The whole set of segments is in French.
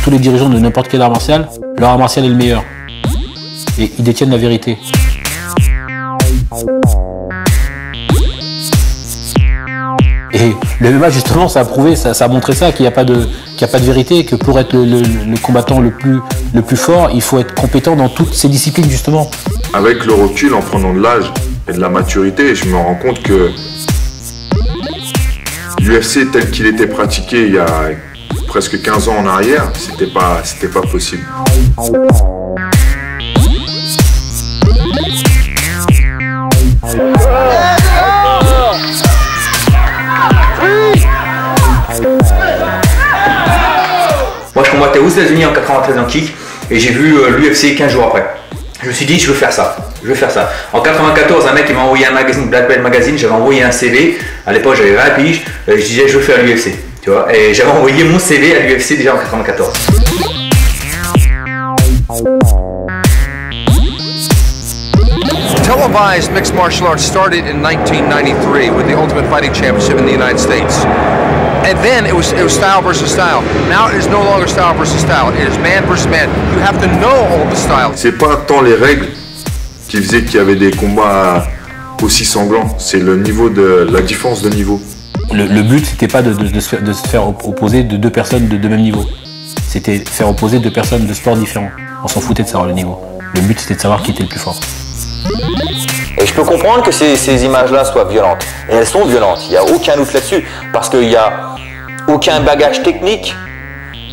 Tous les dirigeants de n'importe quel art martial, leur art martial est le meilleur. Et ils détiennent la vérité. Et le MMA justement, ça a prouvé, ça a montré ça, qu'il n'y a pas de vérité, que pour être le combattant le plus fort, il faut être compétent dans toutes ces disciplines justement. Avec le recul, en prenant de l'âge et de la maturité, je me rends compte que l'UFC tel qu'il était pratiqué il y a presque 15 ans en arrière, c'était pas possible. Moi je combattais aux États-Unis en 93 en kick et j'ai vu l'UFC 15 jours après. Je me suis dit je veux faire ça, En 94, un mec il m'a envoyé un magazine, Black Belt Magazine, j'avais envoyé un CV, à l'époque j'avais 20 piges, je disais je veux faire l'UFC, tu vois, et j'avais envoyé mon CV à l'UFC déjà en 94. Televised mixed martial arts started in 1993 with the Ultimate Fighting Championship in the United States. And then it was style versus style. Now it is no longer style versus style. It is man versus man. You have to know all the styles. C'est pas tant les règles qui faisaient qu'il y avait des combats aussi sanglants. C'est le niveau de la différence de niveau. Le but c'était pas de se faire opposer de deux personnes de même niveau. C'était faire opposer deux personnes de sports différents. On s'en foutait de savoir le niveau. Le but c'était de savoir qui était le plus fort. Et je peux comprendre que ces images-là soient violentes. Et elles sont violentes, il n'y a aucun doute là-dessus. Parce qu'il n'y a aucun bagage technique,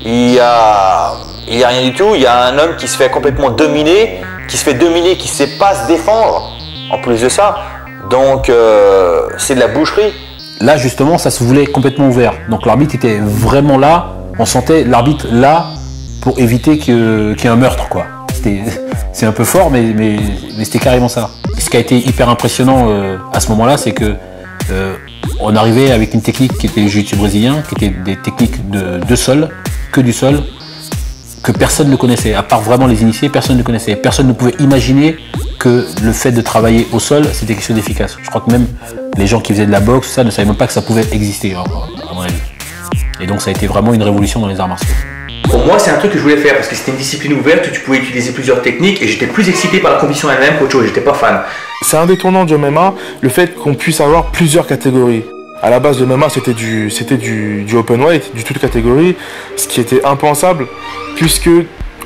il y a rien du tout. Il y a un homme qui se fait complètement dominer, qui ne sait pas se défendre, en plus de ça. Donc c'est de la boucherie. Là justement, ça se voulait complètement ouvert. Donc l'arbitre était vraiment là, on sentait l'arbitre là pour éviter qu'il y ait un meurtre, quoi. C'est un peu fort, mais c'était carrément ça. Ce qui a été hyper impressionnant à ce moment-là, c'est que on arrivait avec une technique qui était le jiu-jitsu brésilien, qui était des techniques de sol, que du sol, que personne ne connaissait. À part vraiment les initiés, personne ne connaissait. Personne ne pouvait imaginer que le fait de travailler au sol, c'était quelque chose d'efficace. Je crois que même les gens qui faisaient de la boxe, ça ne savaient même pas que ça pouvait exister, à mon avis. Et donc ça a été vraiment une révolution dans les arts martiaux. Pour moi, c'est un truc que je voulais faire parce que c'était une discipline ouverte où tu pouvais utiliser plusieurs techniques et j'étais plus excité par la compétition elle-même qu'autre chose, j'étais pas fan. C'est un des tournants du MMA, le fait qu'on puisse avoir plusieurs catégories. À la base, le MMA, c'était du open weight, du toute catégorie, ce qui était impensable, puisque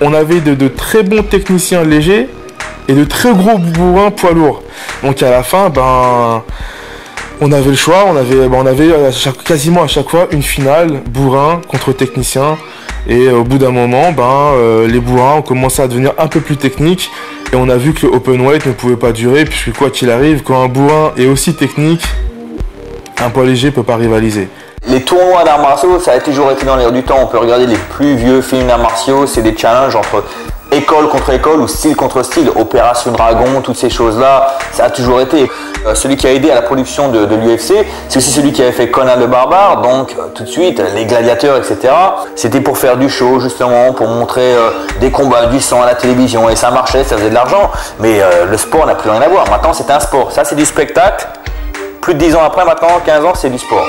on avait de très bons techniciens légers et de très gros bourrins poids lourds. Donc à la fin, on avait le choix, on avait quasiment à chaque fois une finale, bourrin contre technicien. Et au bout d'un moment, les bourrins ont commencé à devenir un peu plus techniques. Et on a vu que le open weight ne pouvait pas durer, puisque quoi qu'il arrive, quand un bourrin est aussi technique, un poids léger ne peut pas rivaliser. Les tournois d'arts martiaux, ça a toujours été dans l'air du temps. On peut regarder les plus vieux films d'arts martiaux, c'est des challenges entre école contre école ou style contre style, Opération Dragon, toutes ces choses-là, ça a toujours été. Celui qui a aidé à la production de l'UFC, c'est aussi celui qui avait fait Conan le Barbare, donc tout de suite, les gladiateurs, etc. C'était pour faire du show, justement, pour montrer des combats, du sang à la télévision, et ça marchait, ça faisait de l'argent, mais le sport n'a plus rien à voir. Maintenant, c'est un sport. Ça, c'est du spectacle. Plus de 10 ans après, maintenant, 15 ans, c'est du sport.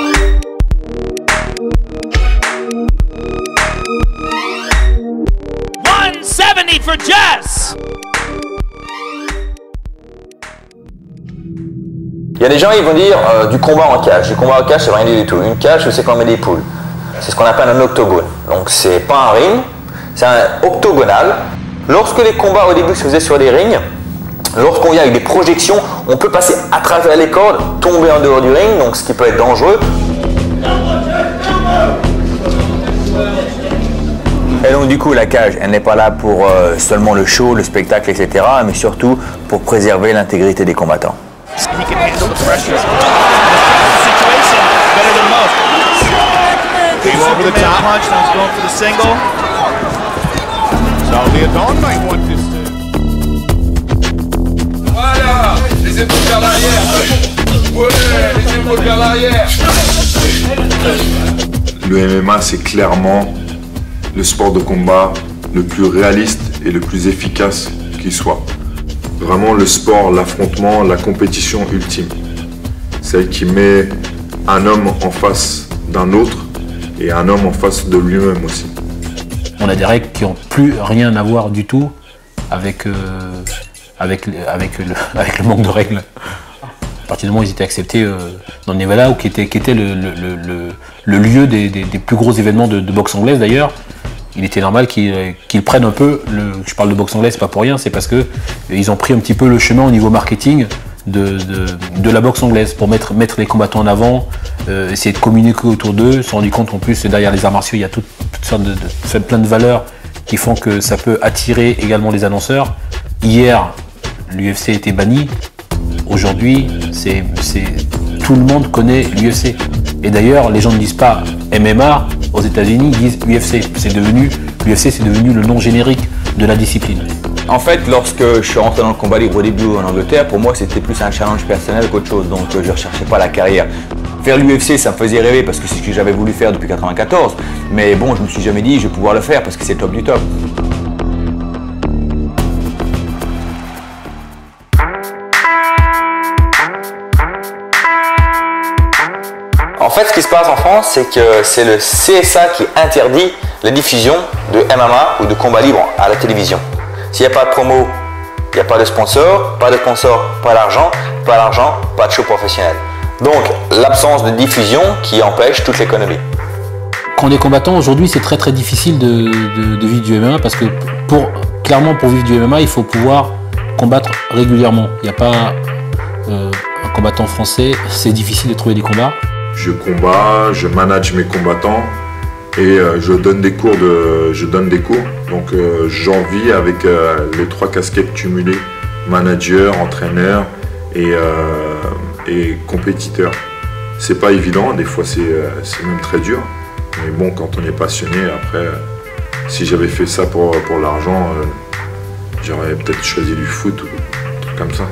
For Jess. Il y a des gens qui vont dire du combat en cage. Du combat en cage, ça veut rien dire du tout. Une cage, c'est quand on met des poules. C'est ce qu'on appelle un octogone. Donc c'est pas un ring, c'est un octogonal. Lorsque les combats au début se faisaient sur des rings, lorsqu'on vient avec des projections, on peut passer à travers les cordes, tomber en dehors du ring, donc ce qui peut être dangereux. Et donc du coup la cage, elle n'est pas là pour seulement le show, le spectacle, etc. mais surtout pour préserver l'intégrité des combattants. Voilà, les épaules vers l'arrière. Ouais, les épaules vers l'arrière. Le MMA, c'est clairement le sport de combat le plus réaliste et le plus efficace qui soit. Vraiment le sport, l'affrontement, la compétition ultime. Celle qui met un homme en face d'un autre et un homme en face de lui-même aussi. On a des règles qui n'ont plus rien à voir du tout avec le manque de règles. À partir du moment où ils étaient acceptés dans le Nevada, ou qui était le lieu des plus gros événements de boxe anglaise d'ailleurs, il était normal qu'ils prennent un peu, je parle de boxe anglaise, c'est pas pour rien, c'est parce qu'ils ont pris un petit peu le chemin au niveau marketing de la boxe anglaise, pour mettre les combattants en avant, essayer de communiquer autour d'eux. Ils se sont rendus compte en plus, derrière les arts martiaux, il y a toutes sortes plein de valeurs qui font que ça peut attirer également les annonceurs. Hier, l'UFC était banni. Aujourd'hui, tout le monde connaît l'UFC. Et d'ailleurs, les gens ne disent pas MMA aux États-Unis, ils disent UFC. L'UFC, c'est devenu le nom générique de la discipline. En fait, lorsque je suis rentré dans le combat libre au début en Angleterre, pour moi, c'était plus un challenge personnel qu'autre chose. Donc, je ne recherchais pas la carrière. Faire l'UFC, ça me faisait rêver parce que c'est ce que j'avais voulu faire depuis 1994. Mais bon, je me suis jamais dit, je vais pouvoir le faire parce que c'est le top du top. En fait, ce qui se passe en France, c'est que c'est le CSA qui interdit la diffusion de MMA ou de combat libre à la télévision. S'il n'y a pas de promo, il n'y a pas de sponsor, pas d'argent, pas de show professionnel. Donc, l'absence de diffusion qui empêche toute l'économie. Quand on est combattant, aujourd'hui, c'est très difficile de vivre du MMA parce que clairement, pour vivre du MMA, il faut pouvoir combattre régulièrement. Il n'y a pas un combattant français, c'est difficile de trouver des combats. Je combats, je manage mes combattants et je donne des cours. Donc j'en vis avec les 3 casquettes cumulées, manager, entraîneur et compétiteur. C'est pas évident, des fois c'est même très dur. Mais bon, quand on est passionné, après, si j'avais fait ça pour l'argent, j'aurais peut-être choisi du foot ou un truc comme ça,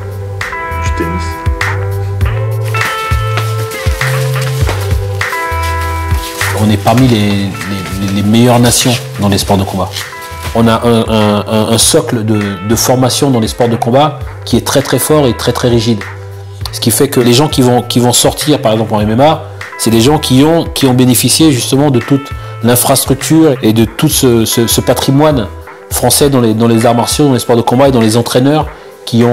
du tennis. On est parmi les meilleures nations dans les sports de combat. on a un socle de formation dans les sports de combat qui est très très fort et très très rigide. Ce qui fait que les gens qui vont sortir par exemple en MMA, c'est des gens qui ont bénéficié justement de toute l'infrastructure et de tout ce patrimoine français dans les arts martiaux, dans les sports de combat et dans les entraîneurs qui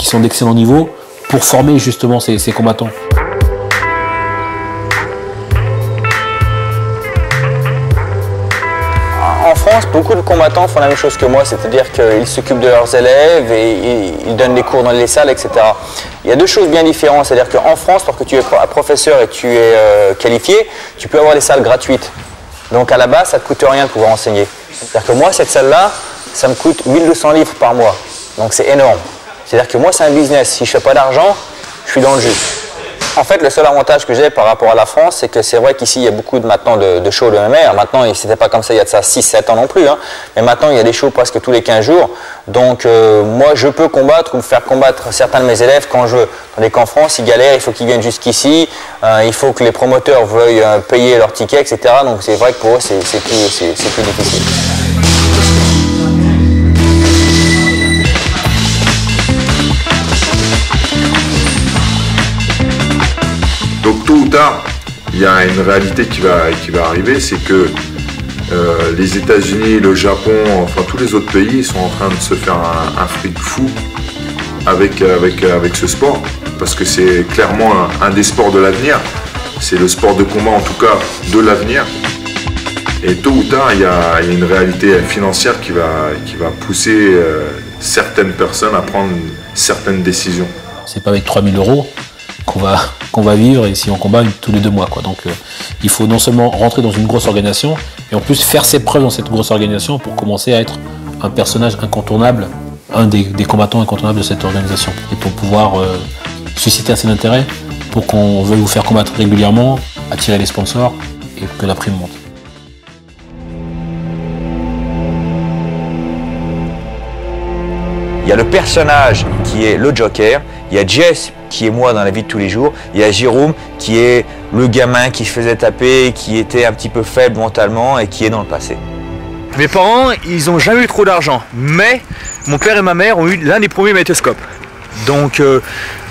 sont d'excellent niveau pour former justement ces combattants. En France, beaucoup de combattants font la même chose que moi, c'est-à-dire qu'ils s'occupent de leurs élèves et ils donnent des cours dans les salles, etc. Il y a deux choses bien différentes, c'est-à-dire qu'en France, lorsque tu es professeur et que tu es qualifié, tu peux avoir des salles gratuites. Donc à la base, ça ne te coûte rien de pouvoir enseigner. C'est-à-dire que moi, cette salle-là, ça me coûte 1200 livres par mois. Donc c'est énorme. C'est-à-dire que moi, c'est un business. Si je ne fais pas d'argent, je suis dans le jus. En fait, le seul avantage que j'ai par rapport à la France, c'est que c'est vrai qu'ici, il y a beaucoup maintenant de shows de MMA. Maintenant, c'était pas comme ça il y a de ça 6-7 ans non plus. Hein. Mais maintenant, il y a des shows presque tous les 15 jours. Donc, moi, je peux combattre ou faire combattre certains de mes élèves quand je veux. Tandis qu'en France, ils galèrent, il faut qu'ils viennent jusqu'ici. Il faut que les promoteurs veuillent payer leurs tickets, etc. Donc, c'est vrai que pour eux, c'est plus difficile. Donc tôt ou tard, il y a une réalité qui va arriver, c'est que les États-Unis, le Japon, enfin tous les autres pays sont en train de se faire un fric fou avec ce sport, parce que c'est clairement un des sports de l'avenir. C'est le sport de combat en tout cas de l'avenir. Et tôt ou tard, il y a une réalité financière qui va pousser certaines personnes à prendre certaines décisions. C'est pas avec 3000 € qu'on va vivre et si on combat tous les 2 mois, quoi. Donc il faut non seulement rentrer dans une grosse organisation et en plus faire ses preuves dans cette grosse organisation pour commencer à être un personnage incontournable, un des combattants incontournables de cette organisation, et pour pouvoir susciter assez d'intérêt pour qu'on veuille vous faire combattre régulièrement, attirer les sponsors et que la prime monte. Il y a le personnage qui est le Joker, il y a Jess qui est moi dans la vie de tous les jours, il y a Jérôme qui est le gamin qui se faisait taper, qui était un petit peu faible mentalement et qui est dans le passé. Mes parents, ils n'ont jamais eu trop d'argent, mais mon père et ma mère ont eu l'un des premiers magnétoscopes. Donc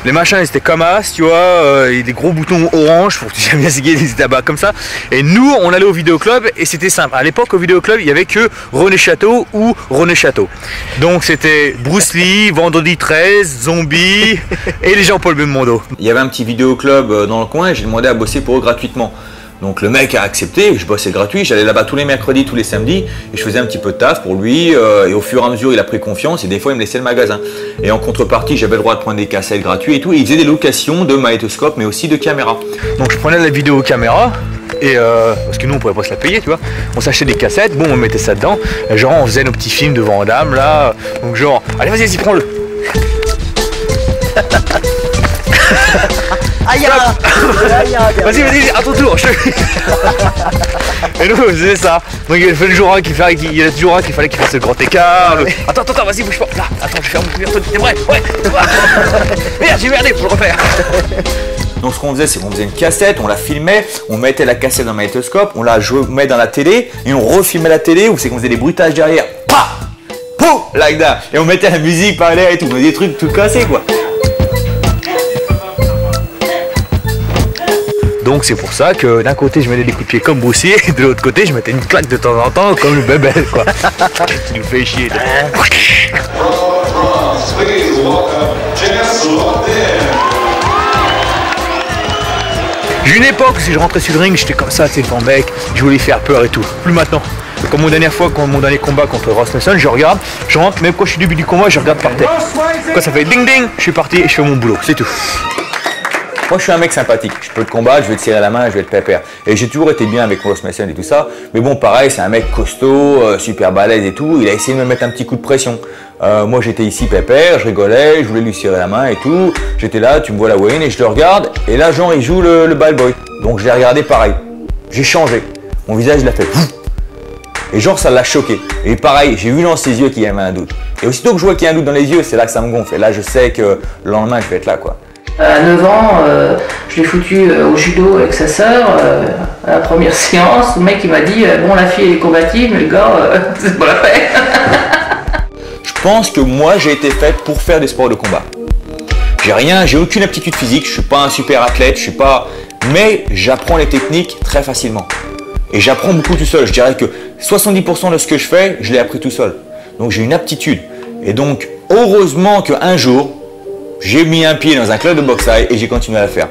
les machins c'était comme as, tu vois, et des gros boutons orange pour que tu aimes bien ciguer des tabacs comme ça. Et nous on allait au vidéoclub et c'était simple. À l'époque au vidéoclub il n'y avait que René Château ou René Château. Donc c'était Bruce Lee, Vendredi 13, Zombie et les Jean-Paul Belmondo. Il y avait un petit vidéoclub dans le coin et j'ai demandé à bosser pour eux gratuitement. Donc le mec a accepté, je bossais gratuit, j'allais là-bas tous les mercredis, tous les samedis et je faisais un petit peu de taf pour lui et au fur et à mesure il a pris confiance et des fois il me laissait le magasin. Et en contrepartie j'avais le droit de prendre des cassettes gratuites et tout et il faisait des locations de magnétoscopes mais aussi de caméras. Donc je prenais la vidéo caméra et parce que nous on pouvait pas se la payer, tu vois, on s'achetait des cassettes, bon on mettait ça dedans, et genre on faisait nos petits films de Van Damme là, donc genre allez vas-y prends-le. Aïe, Vas-y, à ton tour. Et nous, on faisait ça. Donc il y avait toujours un qui fallait qu'il fasse le grand écart. Attends, vas-y, bouge pas. Là, attends, je vais faire mon premier truc. T'es prêt? Ouais. Merde, j'ai merdé, faut le refaire. Donc ce qu'on faisait, c'est qu'on faisait une cassette, on la filmait, on mettait la cassette dans le magnétoscope, on la met dans la télé et on refilmait la télé, ou c'est qu'on faisait des bruitages derrière. Pa! Pouf! Like that. Et on mettait la musique par l'air et tout, des trucs tout cassés quoi. Donc c'est pour ça que d'un côté je mettais des coups de pied comme Bruce Lee et de l'autre côté je mettais une claque de temps en temps comme le bébé quoi. Tu nous fais chier. J'ai une époque où si je rentrais sur le ring j'étais comme ça, tu sais, le mec, je voulais faire peur et tout. Plus maintenant. Comme mon dernier combat contre Ross Nelson, je regarde, je rentre, même quand je suis au début du combat, je regarde par terre. Quand ça fait ding ding, je suis parti et je fais mon boulot, c'est tout. Moi je suis un mec sympathique, je peux te combattre, je vais te serrer la main, je vais te pépère. Et j'ai toujours été bien avec Ross Nelson et tout ça. Mais bon pareil, c'est un mec costaud, super balèze et tout. Il a essayé de me mettre un petit coup de pression. Moi j'étais ici pépère, je rigolais, je voulais lui serrer la main et tout. J'étais là, tu me vois la Wayne et je le regarde. Et là genre il joue le bad boy. Donc je l'ai regardé pareil. J'ai changé. Mon visage il a fait pouf. Et genre ça l'a choqué. Et pareil, j'ai vu dans ses yeux qu'il y avait un doute. Et aussitôt que je vois qu'il y a un doute dans les yeux, c'est là que ça me gonfle. Et là je sais que le lendemain je vais être là quoi. À 9 ans, je l'ai foutu au judo avec sa sœur à la première séance. Le mec il m'a dit bon, la fille elle est combative, mais le gars c'est pas la peine. Je pense que moi j'ai été faite pour faire des sports de combat. J'ai aucune aptitude physique, je suis pas un super athlète, mais j'apprends les techniques très facilement. Et j'apprends beaucoup tout seul. Je dirais que 70% de ce que je fais, je l'ai appris tout seul. Donc j'ai une aptitude. Et donc heureusement qu'un jour, j'ai mis un pied dans un club de boxe thaï et j'ai continué à le faire.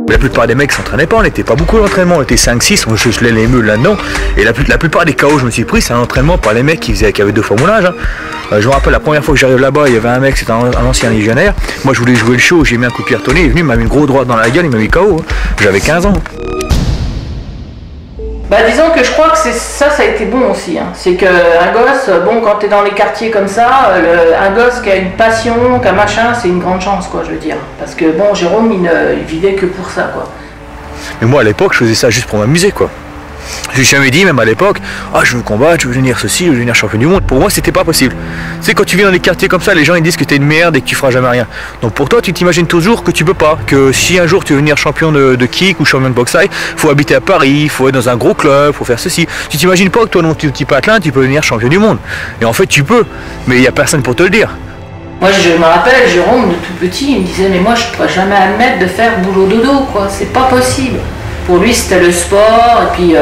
La plupart des mecs s'entraînaient pas, on n'était pas beaucoup d'entraînement, on était 5-6, on gelait les meules là-dedans. Et la plupart des KO je me suis pris, c'est un entraînement par les mecs qui avaient 2 fois mon âge. Je me rappelle la première fois que j'arrive là-bas, il y avait un mec, c'était un ancien légionnaire. Moi je voulais jouer le show, j'ai mis un coup de pied retonné, il est venu, il m'a mis une grosse droite dans la gueule, il m'a mis KO. J'avais 15 ans. Bah disons que je crois que ça a été bon aussi. Hein. C'est qu'un gosse, bon, quand t'es dans les quartiers comme ça, un gosse qui a une passion, qu'un machin, c'est une grande chance, quoi, je veux dire. Parce que bon, Jérôme, il vivait que pour ça, quoi. Mais moi à l'époque, je faisais ça juste pour m'amuser, quoi. J'ai jamais dit, même à l'époque, ah je veux combattre, je veux devenir ceci, je veux devenir champion du monde. Pour moi, c'était pas possible. Tu sais, quand tu vis dans des quartiers comme ça, les gens ils disent que t'es une merde et que tu feras jamais rien. Donc pour toi, tu t'imagines toujours que tu peux pas. Que si un jour tu veux devenir champion de kick ou champion de boxe thaï, faut habiter à Paris, faut être dans un gros club, faut faire ceci. Tu t'imagines pas que toi, non, tu petit patelin, tu peux devenir champion du monde. Et en fait, tu peux, mais il y a personne pour te le dire. Moi, je me rappelle, Jérôme, de tout petit, il me disait, mais moi, je pourrais jamais admettre de faire boulot dodo, quoi. C'est pas possible. Pour lui, c'était le sport, et puis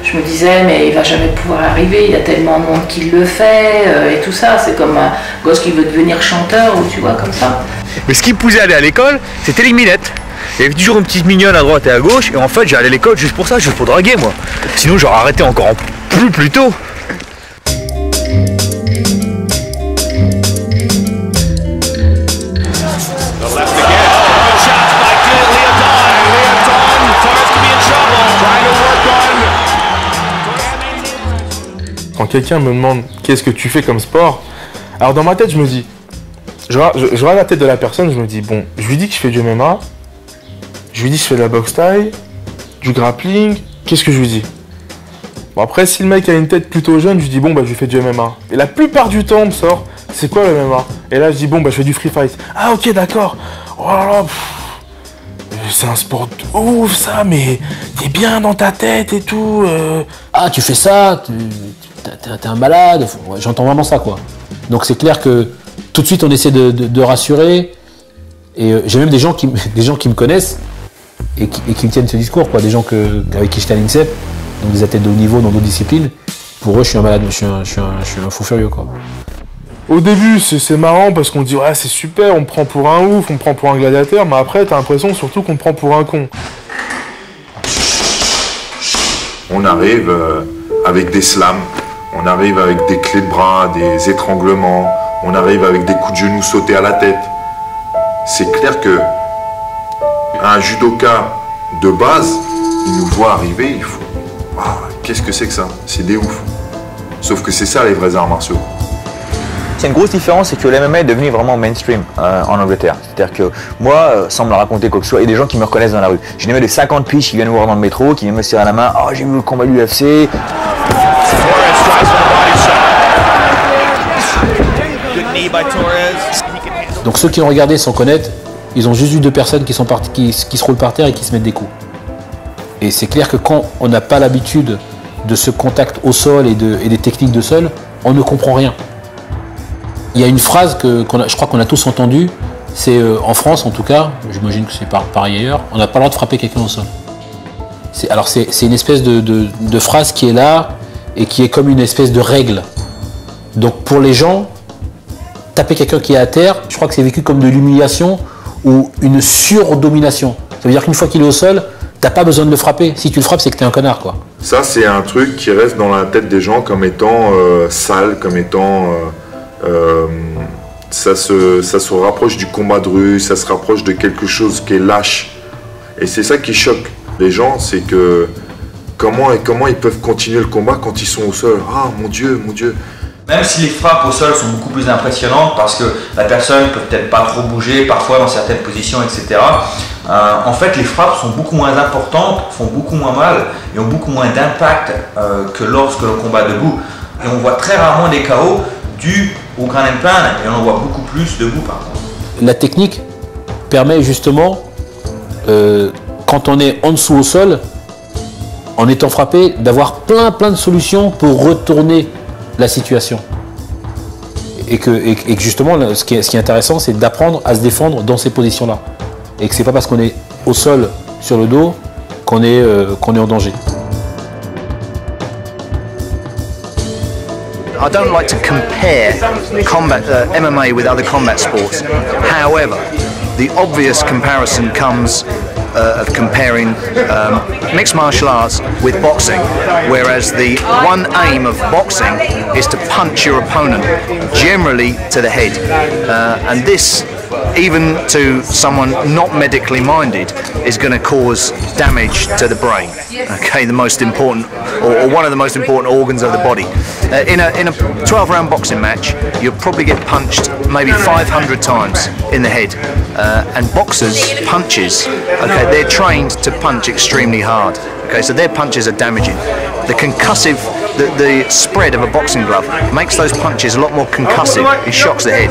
je me disais, mais il va jamais pouvoir arriver, il y a tellement de monde qui le fait, et tout ça. C'est comme un gosse qui veut devenir chanteur, ou tu vois, comme ça. Mais ce qui me poussait à aller à l'école, c'était les minettes. Il y avait toujours une petite mignonne à droite et à gauche, et en fait, j'allais à l'école juste pour ça, juste pour draguer, moi. Sinon, j'aurais arrêté encore plus tôt. Quand quelqu'un me demande qu'est-ce que tu fais comme sport, alors dans ma tête je me dis, je regarde la tête de la personne, je me dis bon, je lui dis que je fais du MMA, je lui dis que je fais de la boxe thaï, du grappling, qu'est-ce que je lui dis? Bon après si le mec a une tête plutôt jeune, je lui dis bon bah je fais du MMA. Et la plupart du temps on me sort, c'est quoi le MMA? Et là je dis bon bah je fais du free fight. Ah ok d'accord, oh là là, c'est un sport de ouf ça, mais t'es bien dans ta tête et tout. Ah tu fais ça, t'es un malade, ouais, j'entends vraiment ça quoi. Donc c'est clair que tout de suite on essaie de rassurer, et j'ai même des gens qui me connaissent et qui me tiennent ce discours quoi, des gens avec qui j'étais à l'INSEP, donc des athlètes de haut niveau dans d'autres disciplines. Pour eux je suis un malade, je suis un fou furieux quoi. Au début c'est marrant parce qu'on dit ouais c'est super, on me prend pour un ouf, on me prend pour un gladiateur, mais après t'as l'impression surtout qu'on me prend pour un con. On arrive avec des slams, on arrive avec des clés de bras, des étranglements, on arrive avec des coups de genoux sautés à la tête. C'est clair que un judoka de base, il nous voit arriver, il faut ah, qu'est-ce que c'est que ça? C'est des ouf. Sauf que c'est ça les vrais arts martiaux. C'est une grosse différence, c'est que l'MMA est devenu vraiment mainstream en Angleterre. C'est-à-dire que moi, sans me la raconter quoi que ce soit, il y a des gens qui me reconnaissent dans la rue. J'ai des 50 piges qui viennent me voir dans le métro, qui viennent me serrer la main. Oh, j'ai vu le combat de l'UFC. Donc ceux qui ont regardé sans connaître, ils ont juste vu 2 personnes qui se roulent par terre et qui se mettent des coups. Et c'est clair que quand on n'a pas l'habitude de ce contact au sol et des techniques de sol, on ne comprend rien. Il y a une phrase je crois qu'on a tous entendue, c'est en France en tout cas, j'imagine que c'est pareil ailleurs, on n'a pas le droit de frapper quelqu'un au sol. C'est une espèce de phrase qui est là et qui est comme une espèce de règle. Donc pour les gens, taper quelqu'un qui est à terre, je crois que c'est vécu comme de l'humiliation ou une surdomination. Ça veut dire qu'une fois qu'il est au sol, t'as pas besoin de le frapper. Si tu le frappes, c'est que t'es un connard quoi. Ça c'est un truc qui reste dans la tête des gens comme étant sale, comme étant... ça se rapproche du combat de rue, ça se rapproche de quelque chose qui est lâche. Et c'est ça qui choque les gens, c'est que comment ils peuvent continuer le combat quand ils sont au sol. Ah mon Dieu, mon Dieu. Même si les frappes au sol sont beaucoup plus impressionnantes parce que la personne peut peut-être pas trop bouger, parfois dans certaines positions, etc. En fait, les frappes sont beaucoup moins importantes, font beaucoup moins mal et ont beaucoup moins d'impact que lorsque l'on combat debout. Et on voit très rarement des KO dus au Grand Plan et on en voit beaucoup plus debout par contre. La technique permet justement, quand on est en dessous au sol, en étant frappé, d'avoir plein de solutions pour retourner la situation. Et que justement, ce qui est intéressant, c'est d'apprendre à se défendre dans ces positions-là. Et que c'est pas parce qu'on est au sol sur le dos qu'on est en danger. I don't like to compare MMA with other combat sports. However, the obvious comparison comes of comparing mixed martial arts with boxing, whereas the one aim of boxing is to punch your opponent, generally to the head, and this, even to someone not medically minded, is going to cause damage to the brain. Okay, the most important, or one of the most important organs of the body. In a 12-round boxing match, you'll probably get punched maybe 500 times in the head. And boxers' punches, okay, they're trained to punch extremely hard. Okay, so their punches are damaging. The concussive, the spread of a boxing glove makes those punches a lot more concussive. It shocks the head.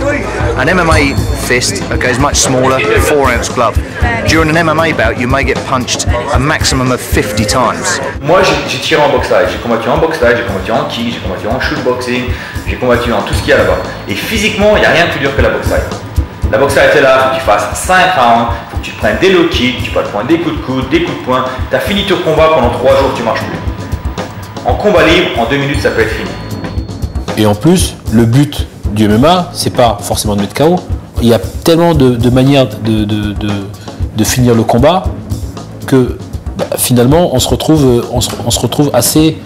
An MMA fist, okay, is much smaller, 4-ounce glove. During an MMA bout, you may get punched a maximum of 50 times. Moi, j'ai tiré en boxe taille. J'ai combattu en boxe taille, j'ai combattu en kick, j'ai combattu en shootboxing, j'ai combattu en tout ce qu'il y a là-bas. Et physiquement, il n'y a rien de plus dur que la boxe taille. La boxe taille était là, il faut que tu fasses 5 rounds, il faut que tu te prennes des low kicks, tu peux te prendre des coups de coude, des coups de poing. Tu as fini ton combat pendant 3 jours, tu marches plus. En combat libre, en 2 minutes, ça peut être fini. Et en plus, le but du MMA, c'est pas forcément de mettre KO. Il y a tellement de manières de finir le combat que finalement, on se retrouve assez,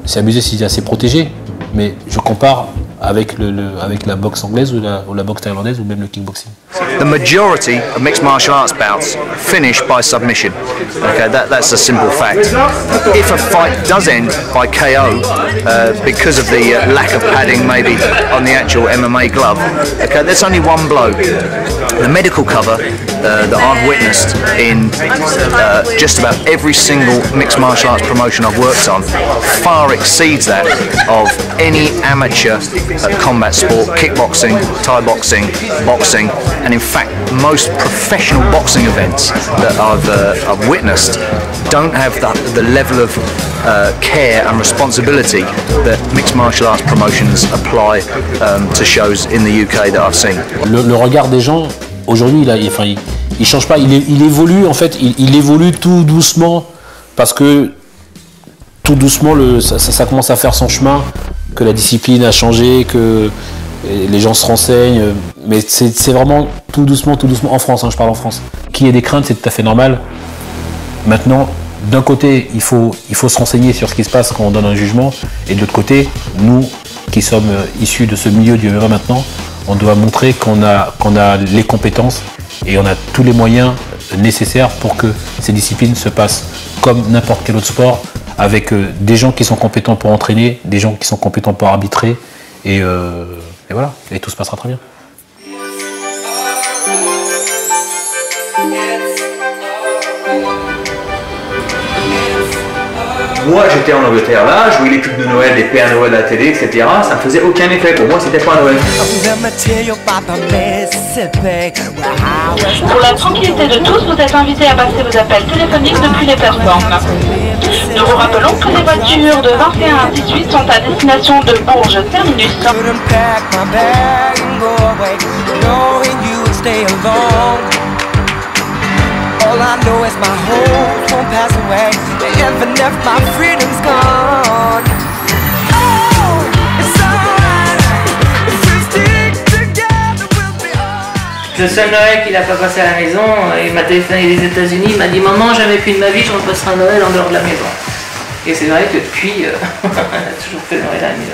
c'est abusé si je dis assez protégé, mais je compare avec la boxe anglaise ou la boxe thaïlandaise ou même le kickboxing. The majority of mixed martial arts bouts finish by submission. Okay, that's a simple fact. If a fight does end by KO because of the lack of padding maybe on the actual MMA glove, okay, that's only one blow. The medical cover that I've witnessed in just about every single mixed martial arts promotion I've worked on far exceeds that of any amateur combat sport, kickboxing, Thai boxing, boxing, and in fact most professional boxing events that I've witnessed don't have the level of care and responsibility that mixed martial arts promotions apply to shows in the UK that I've seen. Le regard des gens aujourd'hui, il change pas, il évolue en fait, il évolue tout doucement parce que tout doucement ça commence à faire son chemin, que la discipline a changé, que les gens se renseignent, mais c'est vraiment tout doucement en France, je parle en France. Qu'il y ait des craintes, c'est tout à fait normal. Maintenant, d'un côté, il faut se renseigner sur ce qui se passe quand on donne un jugement, et de l'autre côté, nous qui sommes issus de ce milieu du MMA maintenant, on doit montrer qu'on a les compétences et on a tous les moyens nécessaires pour que ces disciplines se passent comme n'importe quel autre sport, avec des gens qui sont compétents pour entraîner, des gens qui sont compétents pour arbitrer, et voilà, et tout se passera très bien. Moi, j'étais en Angleterre là, je voyais les pubs de Noël, des Pères Noël à la télé, etc. Ça me faisait aucun effet. Pour moi, c'était pas Noël. Pour la tranquillité de tous, vous êtes invités à passer vos appels téléphoniques depuis les plateformes. Nous vous rappelons que les voitures de 21 à 18 sont à destination de Bourges Terminus. All I know is my hopes won't pass away, even if my freedom's gone. Oh, it's alright, if we stick together we'll be alright. Le seul Noël qu'il n'a pas passé à la maison, il m'a téléphoné des États-Unis, il m'a dit maman, jamais plus de ma vie je repasserai un Noël en dehors de la maison. Et c'est vrai que depuis, on a toujours fait Noël à la maison.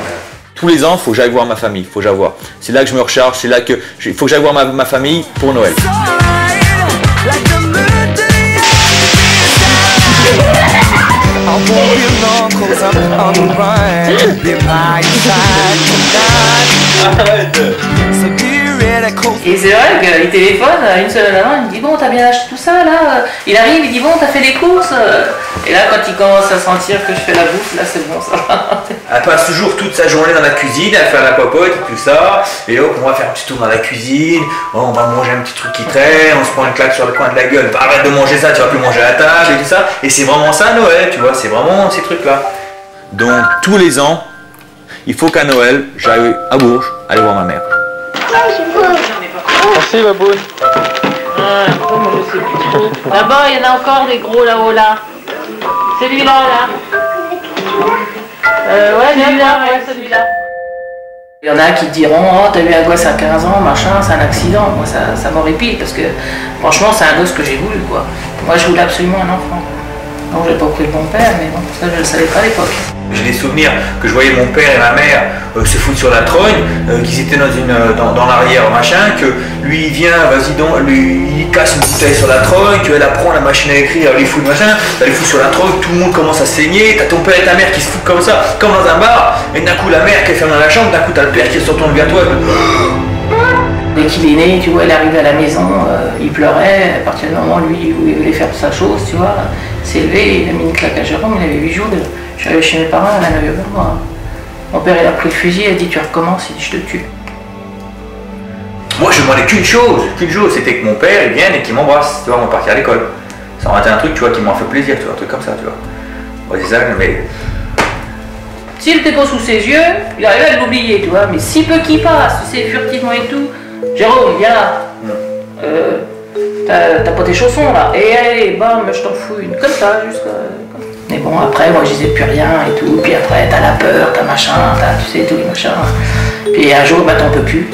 Tous les ans, il faut que j'aille voir ma famille, faut que j'aille voir. C'est là que je me recharge, c'est là que il faut que j'aille voir ma famille pour Noël. I won't be long cause I'm on the run. Be by your side tonight. So be Et c'est vrai qu'il téléphone une semaine avant, il me dit bon t'as bien acheté tout ça là. Il arrive, il dit bon t'as fait les courses. Et là quand il commence à sentir que je fais la bouffe, là c'est bon ça va. Elle passe toujours toute sa journée dans la cuisine, elle fait la popote et tout ça. Et hop, on va faire un petit tour dans la cuisine, on va manger un petit truc qui traîne, on se prend une claque sur le coin de la gueule. Bah, arrête de manger ça, tu vas plus manger à la table et tout ça. Et c'est vraiment ça Noël, tu vois, c'est vraiment ces trucs là. Donc tous les ans, il faut qu'à Noël, j'aille à Bourges, aller voir ma mère. Merci Baboune. Moi je sais plus trop. Là-bas il y en a encore des gros là-haut là. Celui-là là. Ouais celui-là, ouais celui-là. Il y en a qui diront oh t'as eu un gosse à 15 ans, machin, c'est un accident. Moi ça m'horripile parce que franchement c'est un gosse que j'ai voulu quoi. Moi je voulais absolument un enfant. Non, j'ai pas pris le bon père, mais bon, ça je le savais pas à l'époque. J'ai des souvenirs que je voyais mon père et ma mère se foutre sur la trogne, qu'ils étaient dans l'arrière machin, que lui il vient, vas-y donc, lui il casse une bouteille sur la trogne, qu'elle apprend la machine à écrire, elle les fout machin, elle les fout sur la trogne, tout le monde commence à saigner, t'as ton père et ta mère qui se foutent comme ça, comme dans un bar, et d'un coup la mère qui est fermée dans la chambre, d'un coup t'as le père qui se retourne vers toi. Dès qu'il est né, tu vois, il arrivait à la maison, il pleurait, à partir du moment lui où il voulait faire sa chose, tu vois, s'est levé, il a mis une claque à Jérôme, il avait 8 jours, je suis arrivé chez mes parents, elle en avait eu moi. Mon père il a pris le fusil, il a dit tu recommences, il dit je te tue. Moi je demandais qu'une chose, c'était que mon père il vienne et qu'il m'embrasse, tu vois, on partait à l'école. Ça aurait été un truc, tu vois, qui m'a fait plaisir, tu vois, un truc comme ça, tu vois. Ouais, c'est ça, mais... S'il était pas sous ses yeux, il arrivait à l'oublier, tu vois, mais si peu qu'il passe, tu sais, furtivement et tout, Jérôme, viens là. T'as pas tes chaussons là. Et allez, bam, je t'en fous une. Comme ça, juste. Mais bon, après, moi, je disais plus rien et tout. Puis après, t'as la peur, t'as machin, tu sais, tous les machins. Puis un jour, bah, t'en peux plus.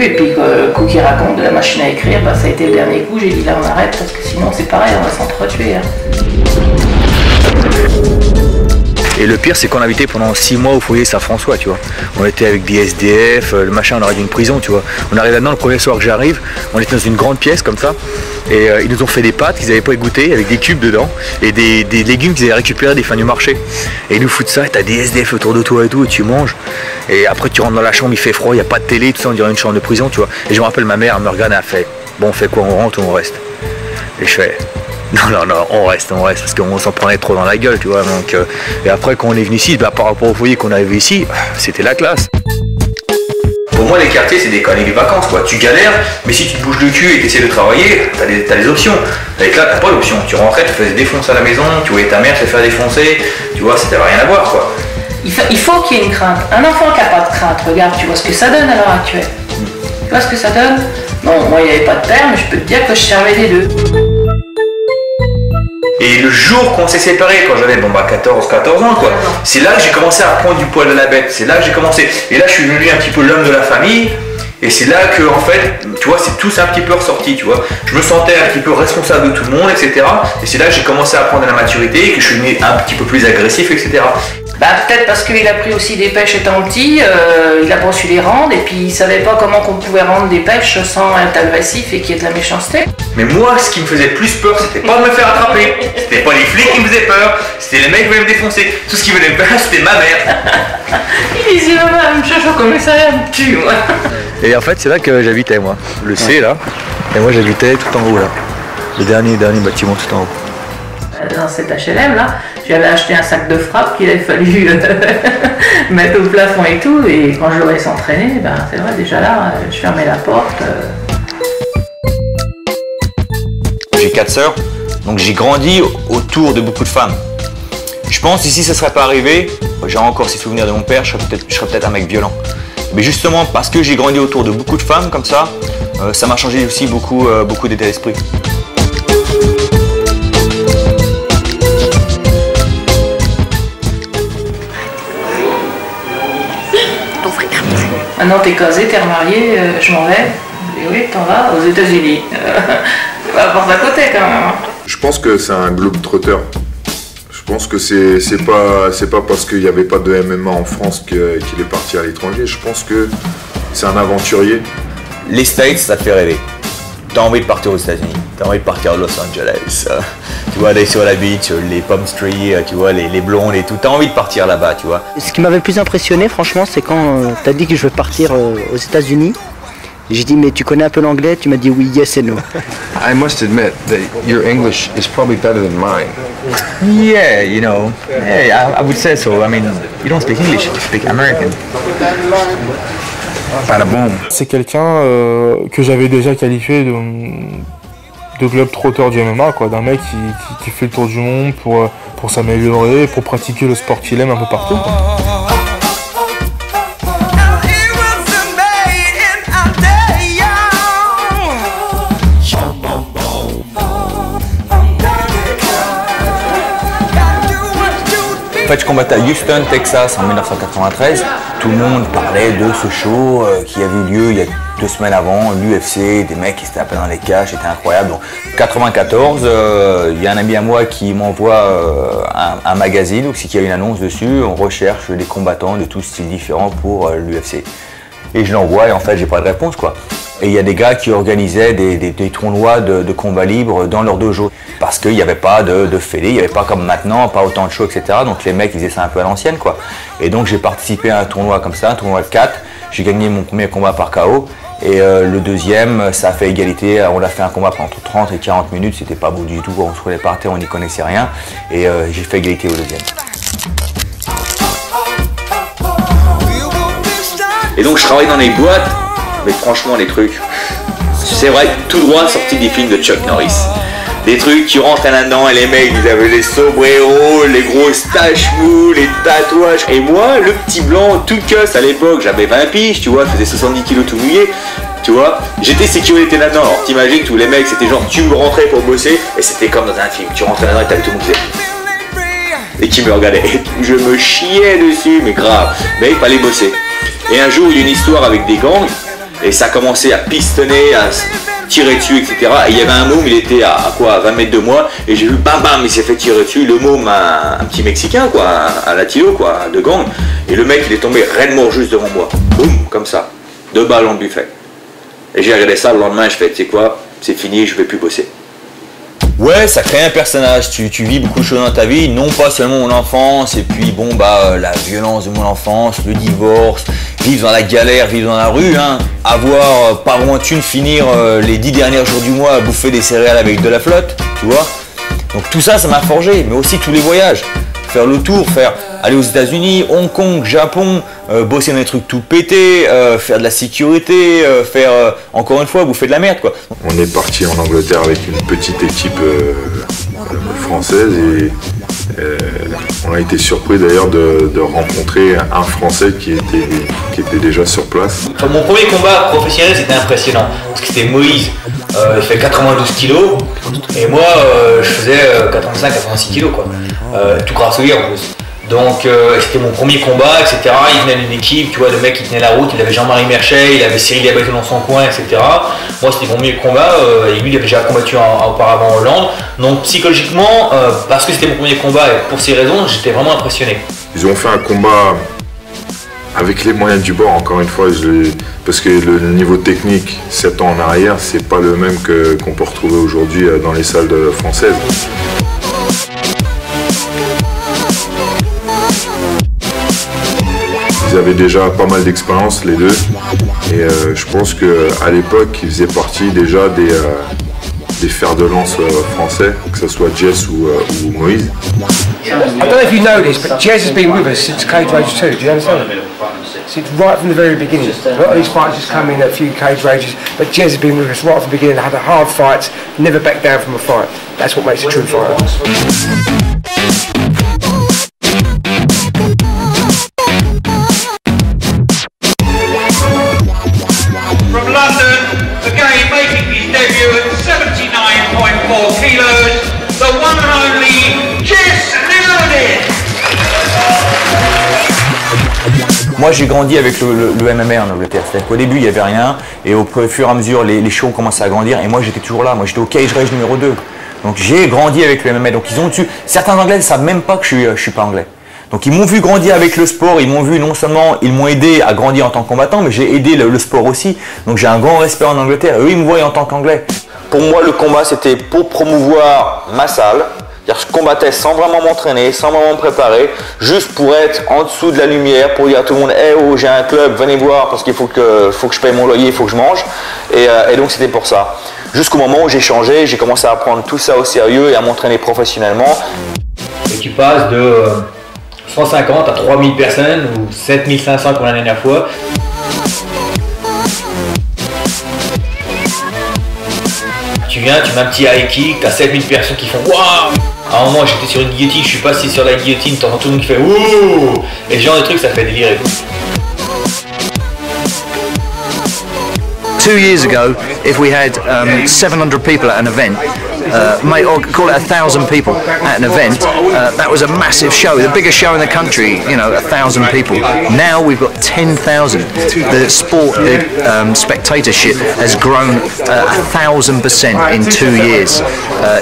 Et puis, le coup qu'il raconte de la machine à écrire, bah, ça a été le dernier coup. J'ai dit là, on arrête parce que sinon, c'est pareil, on va s'entretuer. Hein. Et le pire, c'est qu'on habitait pendant 6 mois au foyer Saint-François, tu vois. On était avec des SDF, le machin, on aurait d'une prison, tu vois. On arrive là-dedans, le premier soir que j'arrive, on était dans une grande pièce comme ça, et ils nous ont fait des pâtes qu'ils n'avaient pas goûté, avec des cubes dedans, et des légumes qu'ils avaient récupérés des fins du marché. Et ils nous foutent ça, et t'as des SDF autour de toi et tout, et tu manges. Et après, tu rentres dans la chambre, il fait froid, il n'y a pas de télé, tout ça, on dirait une chambre de prison, tu vois. Et je me rappelle, ma mère, elle me regarde, elle fait, bon, on fait quoi, on rentre ou on reste? Et je fais... Non, on reste, parce qu'on s'en prenait trop dans la gueule, tu vois. Donc, et après, quand on est venu ici, bah, par rapport au foyer qu'on arrivait ici, c'était la classe. Pour moi, les quartiers, c'est des colonies de vacances, quoi. Tu galères, mais si tu te bouges le cul et que tu essaies de travailler, t'as des options. Avec là, t'as pas d'option. Tu rentrais, tu faisais défoncer à la maison, tu voyais ta mère se faire défoncer, tu vois, c'était rien à voir, quoi. Il faut qu'il y ait une crainte. Un enfant qui n'a pas de crainte, regarde, tu vois ce que ça donne à l'heure actuelle. Tu vois ce que ça donne? Non, moi, il n'y avait pas de père, mais je peux te dire que je servais des deux. Et le jour qu'on s'est séparés, quand j'avais 14 ans, quoi, c'est là que j'ai commencé à prendre du poil de la bête. C'est là que j'ai commencé. Et là, je suis devenu un petit peu l'homme de la famille. Et c'est là que, en fait, tu vois, c'est tout un petit peu ressorti, tu vois. Je me sentais un petit peu responsable de tout le monde, etc. Et c'est là que j'ai commencé à prendre la maturité et que je suis devenu un petit peu plus agressif, etc. Bah, peut-être parce qu'il a pris aussi des pêches étant petit, il n'a pas su les rendre et puis il savait pas comment qu'on pouvait rendre des pêches sans être agressif et qu'il y ait de la méchanceté. Mais moi, ce qui me faisait plus peur, c'était pas de me faire attraper, c'était pas les flics qui me faisaient peur, c'était les mecs qui voulaient me défoncer. Tout ce qui venait me faire, c'était ma mère. Il disait même chaud comme ça, me tue, moi. Et en fait, c'est là que j'habitais, moi. Le C, là. Et moi, j'habitais tout en haut, là. Le dernier bâtiment tout en haut. Dans cet HLM là, j'avais acheté un sac de frappe qu'il avait fallu mettre au plafond et tout, et quand je le voyais s'entraîner, ben c'est vrai, déjà là, je fermais la porte. J'ai 4 sœurs, donc j'ai grandi autour de beaucoup de femmes. Je pense ici ça serait pas arrivé, j'ai encore ces souvenirs de mon père, je serais peut-être un mec violent. Mais justement parce que j'ai grandi autour de beaucoup de femmes comme ça m'a changé aussi beaucoup d'état d'esprit. Maintenant t'es casé, t'es remarié, je m'en vais. Et oui, t'en vas aux États-Unis. C'est pas la porte à côté quand même. Je pense que c'est un globe-trotter. Je pense que c'est pas parce qu'il n'y avait pas de MMA en France qu'il est parti à l'étranger. Je pense que c'est un aventurier. Les States, ça te fait rêver. T'as envie de partir aux États-Unis, t'as envie de partir à Los Angeles. Tu vois, aller sur la beach, les palm trees, tu vois, les blondes et tout. T'as envie de partir là-bas, tu vois. Ce qui m'avait le plus impressionné, franchement, c'est quand t'as dit que je veux partir aux États-Unis. J'ai dit, mais tu connais un peu l'anglais? Tu m'as dit oui, yes and no. I must admit that your English is probably better than mine. Yeah, you know, yeah, I would say so. I mean, you don't speak English, you speak American. C'est quelqu'un que j'avais déjà qualifié de globe-trotteur du MMA, quoi, d'un mec qui fait le tour du monde pour s'améliorer, pour pratiquer le sport qu'il aime un peu partout, quoi. En fait, je combattais à Houston, Texas en 1993. Tout le monde parlait de ce show qui avait eu lieu il y a 2 semaines avant, l'UFC, des mecs qui s'étaient appelés dans les cages, c'était incroyable. Donc, 94, il y a un ami à moi qui m'envoie un magazine où il y a une annonce dessus, on recherche des combattants de tous styles différents pour l'UFC. Et je l'envoie et en fait, j'ai pas de réponse, quoi. Et il y a des gars qui organisaient des tournois de combat libre dans leur dojo. Parce qu'il n'y avait pas de fédé, il n'y avait pas comme maintenant, pas autant de shows, etc. Donc les mecs, ils faisaient ça un peu à l'ancienne, quoi. Et donc j'ai participé à un tournoi comme ça, un tournoi de 4. J'ai gagné mon premier combat par KO. Et le deuxième, ça a fait égalité. On a fait un combat entre 30 et 40 minutes. C'était pas beau du tout. On se roulait par terre, on n'y connaissait rien. Et j'ai fait égalité au deuxième. Et donc je travaille dans les boîtes, mais franchement les trucs, c'est vrai, tout droit sorti des films de Chuck Norris. Des trucs qui rentrent là-dedans et les mecs ils avaient les sombreros, les grosses taches moules, les tatouages. Et moi, le petit blanc tout cuss à l'époque, j'avais 20 piges, tu vois, je faisais 70 kilos tout mouillé. Tu vois, j'étais sécurité là-dedans. Alors t'imagines tous les mecs, c'était genre tu me rentrais pour bosser et c'était comme dans un film. Tu rentrais là-dedans et t'avais tout le monde qui faisait. Et qui me regardait. Et je me chiais dessus, mais grave. Mais il fallait bosser. Et un jour, il y a eu une histoire avec des gangs, et ça a commencé à pistonner, à se tirer dessus, etc. Et il y avait un môme, il était à 20 mètres de moi, et j'ai vu bam bam, il s'est fait tirer dessus. Le môme, un petit Mexicain, quoi, un latino, quoi, de gang. Et le mec, il est tombé raide mort juste devant moi. Boum, comme ça. 2 balles dans le buffet. Et j'ai regardé ça le lendemain, je fais, tu sais quoi, c'est fini, je vais plus bosser. Ouais, ça crée un personnage, tu vis beaucoup de choses dans ta vie, non pas seulement mon enfance, et puis bon bah la violence de mon enfance, le divorce, vivre dans la galère, vivre dans la rue, hein, avoir pas loin de thune, finir les 10 derniers jours du mois à bouffer des céréales avec de la flotte, tu vois. Donc tout ça, ça m'a forgé, mais aussi tous les voyages. Faire le tour, aller aux États-Unis, Hong Kong, Japon, bosser dans des trucs tout pétés, faire de la sécurité, encore une fois, bouffer de la merde, quoi. On est parti en Angleterre avec une petite équipe française et on a été surpris d'ailleurs de rencontrer un Français qui était déjà sur place. Mon premier combat professionnel, c'était impressionnant parce que c'était Moïse. Il fait 92 kilos et moi je faisais 85-86 kilos, quoi. Tout grâce au en plus. Donc c'était mon premier combat, etc. Il venait d'une équipe, tu vois, de mecs qui tenaient la route. Il avait Jean-Marie Merchet, il avait Cyril Diabaté dans son coin, etc. Moi c'était mon premier combat et lui il avait déjà combattu auparavant en Hollande. Donc psychologiquement, parce que c'était mon premier combat et pour ces raisons, j'étais vraiment impressionné. Ils ont fait un combat avec les moyens du bord, encore une fois, parce que le niveau technique 7 ans en arrière, c'est pas le même qu'on peut retrouver aujourd'hui dans les salles françaises. Ils avaient déjà pas mal d'expérience les deux et je pense qu'à l'époque ils faisaient partie déjà des fers de lance français, que ce soit Jess ou Moïse. I don't know if you know this, but Jez has been with us since Cage Rage 2, do you understand? Since right from the very beginning. A lot of these fighters just come in a few Cage Rages, but Jez has been with us right from the beginning, had a hard fight, never backed down from a fight. That's what makes a true fighter. From London, again making his debut at 79.4 kilos, the one and only Jess Leonid. Moi j'ai grandi avec le MMA en Angleterre, c'est-à-dire qu'au début il n'y avait rien et au fur et à mesure les shows ont commencé à grandir et moi j'étais toujours là, moi j'étais au Cage Rage numéro 2. Donc j'ai grandi avec le MMA, donc ils ont dessus. Certains Anglais ne savent même pas que je suis pas anglais. Donc ils m'ont vu grandir avec le sport, ils m'ont vu non seulement, ils m'ont aidé à grandir en tant que combattant, mais j'ai aidé le sport aussi. Donc j'ai un grand respect en Angleterre, eux ils me voient en tant qu'anglais. Pour moi le combat c'était pour promouvoir ma salle, C'est-à-dire, je combattais sans vraiment m'entraîner, sans vraiment me préparer, juste pour être en dessous de la lumière, pour dire à tout le monde, hey, oh, j'ai un club, venez voir parce qu'il faut que je paye mon loyer, il faut que je mange. Et donc c'était pour ça. Jusqu'au moment où j'ai changé, j'ai commencé à prendre tout ça au sérieux et à m'entraîner professionnellement. Et tu passes de 150 à 3000 personnes ou 7500 comme la dernière fois. Tu viens, tu mets un petit high kick, t'as 7000 personnes qui font waouh. À un moment j'étais sur une guillotine, je suis passé sur la guillotine, t'entends tout le monde qui fait wouh. Et ce genre de trucs ça fait délirer. 2 years ago, if we had 700 people at an event, or call it 1,000 people at an event, that was a massive show, the biggest show in the country, 1,000 people. Now we've got 10,000. The sport, the spectatorship has grown 1,000% in 2 years.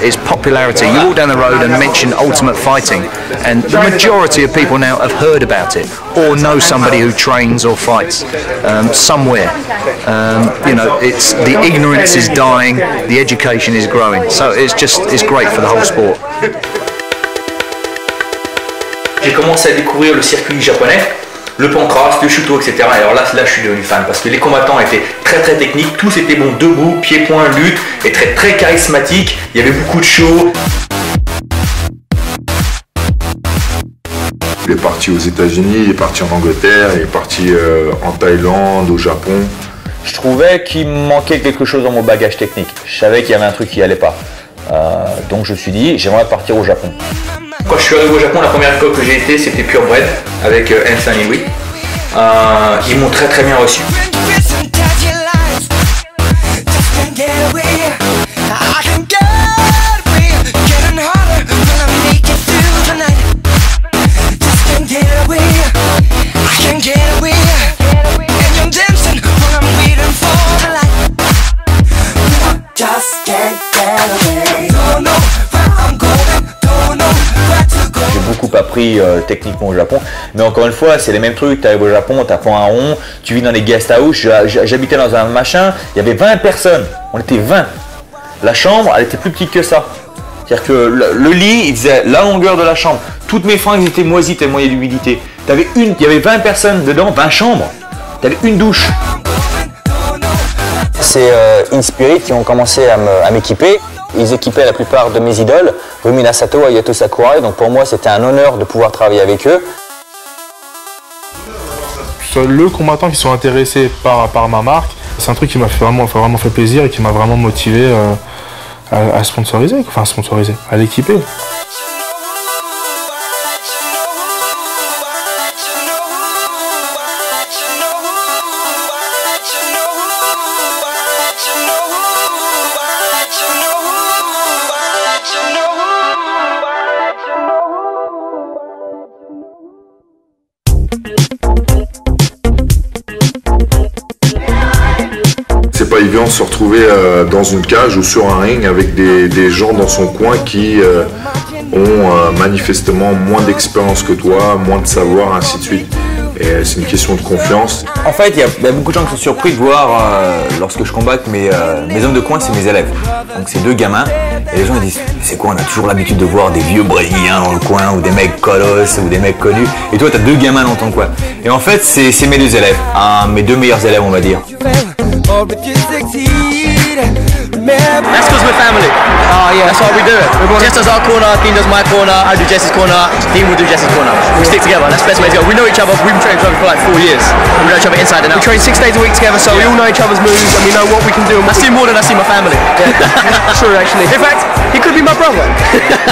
Its popularity, you walk down the road and mention Ultimate Fighting, and the majority of people now have heard about it, or know somebody who trains or fights somewhere. It's the ignorance is dying, the education is growing. So it's great for the whole sport. J'ai commencé à découvrir le circuit japonais, le pancras, le shuto, etc. Et alors là, je suis devenu fan parce que les combattants étaient très très techniques, tous étaient bons debout, pied-point, lutte, et très très charismatiques. Il y avait beaucoup de show. Il est parti aux États-Unis, il est parti en Angleterre, il est parti en Thaïlande, au Japon. Je trouvais qu'il me manquait quelque chose dans mon bagage technique. Je savais qu'il y avait un truc qui allait pas. Donc je me suis dit, j'aimerais partir au Japon. Quand je suis arrivé au Japon, la première école que j'ai été, c'était Purebred avec Ensan Iwi. Ils m'ont très très bien reçu. J'ai beaucoup appris techniquement au Japon, mais encore une fois, c'est les mêmes trucs. Tu arrives au Japon, tu apprends un rond, tu vis dans les guest house. J'habitais dans un machin, il y avait 20 personnes, on était 20. La chambre, elle était plus petite que ça. C'est-à-dire que le lit, il faisait la longueur de la chambre. Toutes mes fringues étaient moisies tellement il y a d'humidité. Il y avait 20 personnes dedans, 20 chambres. Tu avais une douche. C'est InSpirit qui ont commencé à m'équiper. Ils équipaient la plupart de mes idoles, Rumina Sato, Hayato Sakurai. Donc pour moi, c'était un honneur de pouvoir travailler avec eux. Le combattant qui sont intéressés par ma marque, c'est un truc qui m'a vraiment fait plaisir et qui m'a vraiment motivé à sponsoriser, à l'équiper. C'est pas évident de se retrouver dans une cage ou sur un ring avec des gens dans son coin qui ont manifestement moins d'expérience que toi, moins de savoir, ainsi de suite. Et c'est une question de confiance. En fait, il y a beaucoup de gens qui sont surpris de voir, lorsque je combatte, mes hommes de coin, c'est mes élèves. Donc c'est 2 gamins. Et les gens ils disent, c'est quoi, on a toujours l'habitude de voir des vieux brésiliens dans le coin, ou des mecs colosses, ou des mecs connus. Et toi, tu as 2 gamins dans ton coin. Et en fait, c'est mes 2 élèves. Mes 2 meilleurs élèves, on va dire. That's because we're family. Oh yeah, that's why we do it. Jess does our corner, Dean does my corner, I do Jess's corner, Dean will do Jess's corner. We stick together, that's the best way to go. We know each other, we've been training together for like 4 years. We know each other inside and out. We train 6 days a week together, so we all know each other's moves and we know what we can do. I see more than I see my family. Yeah. True actually. In fact, he could be my brother.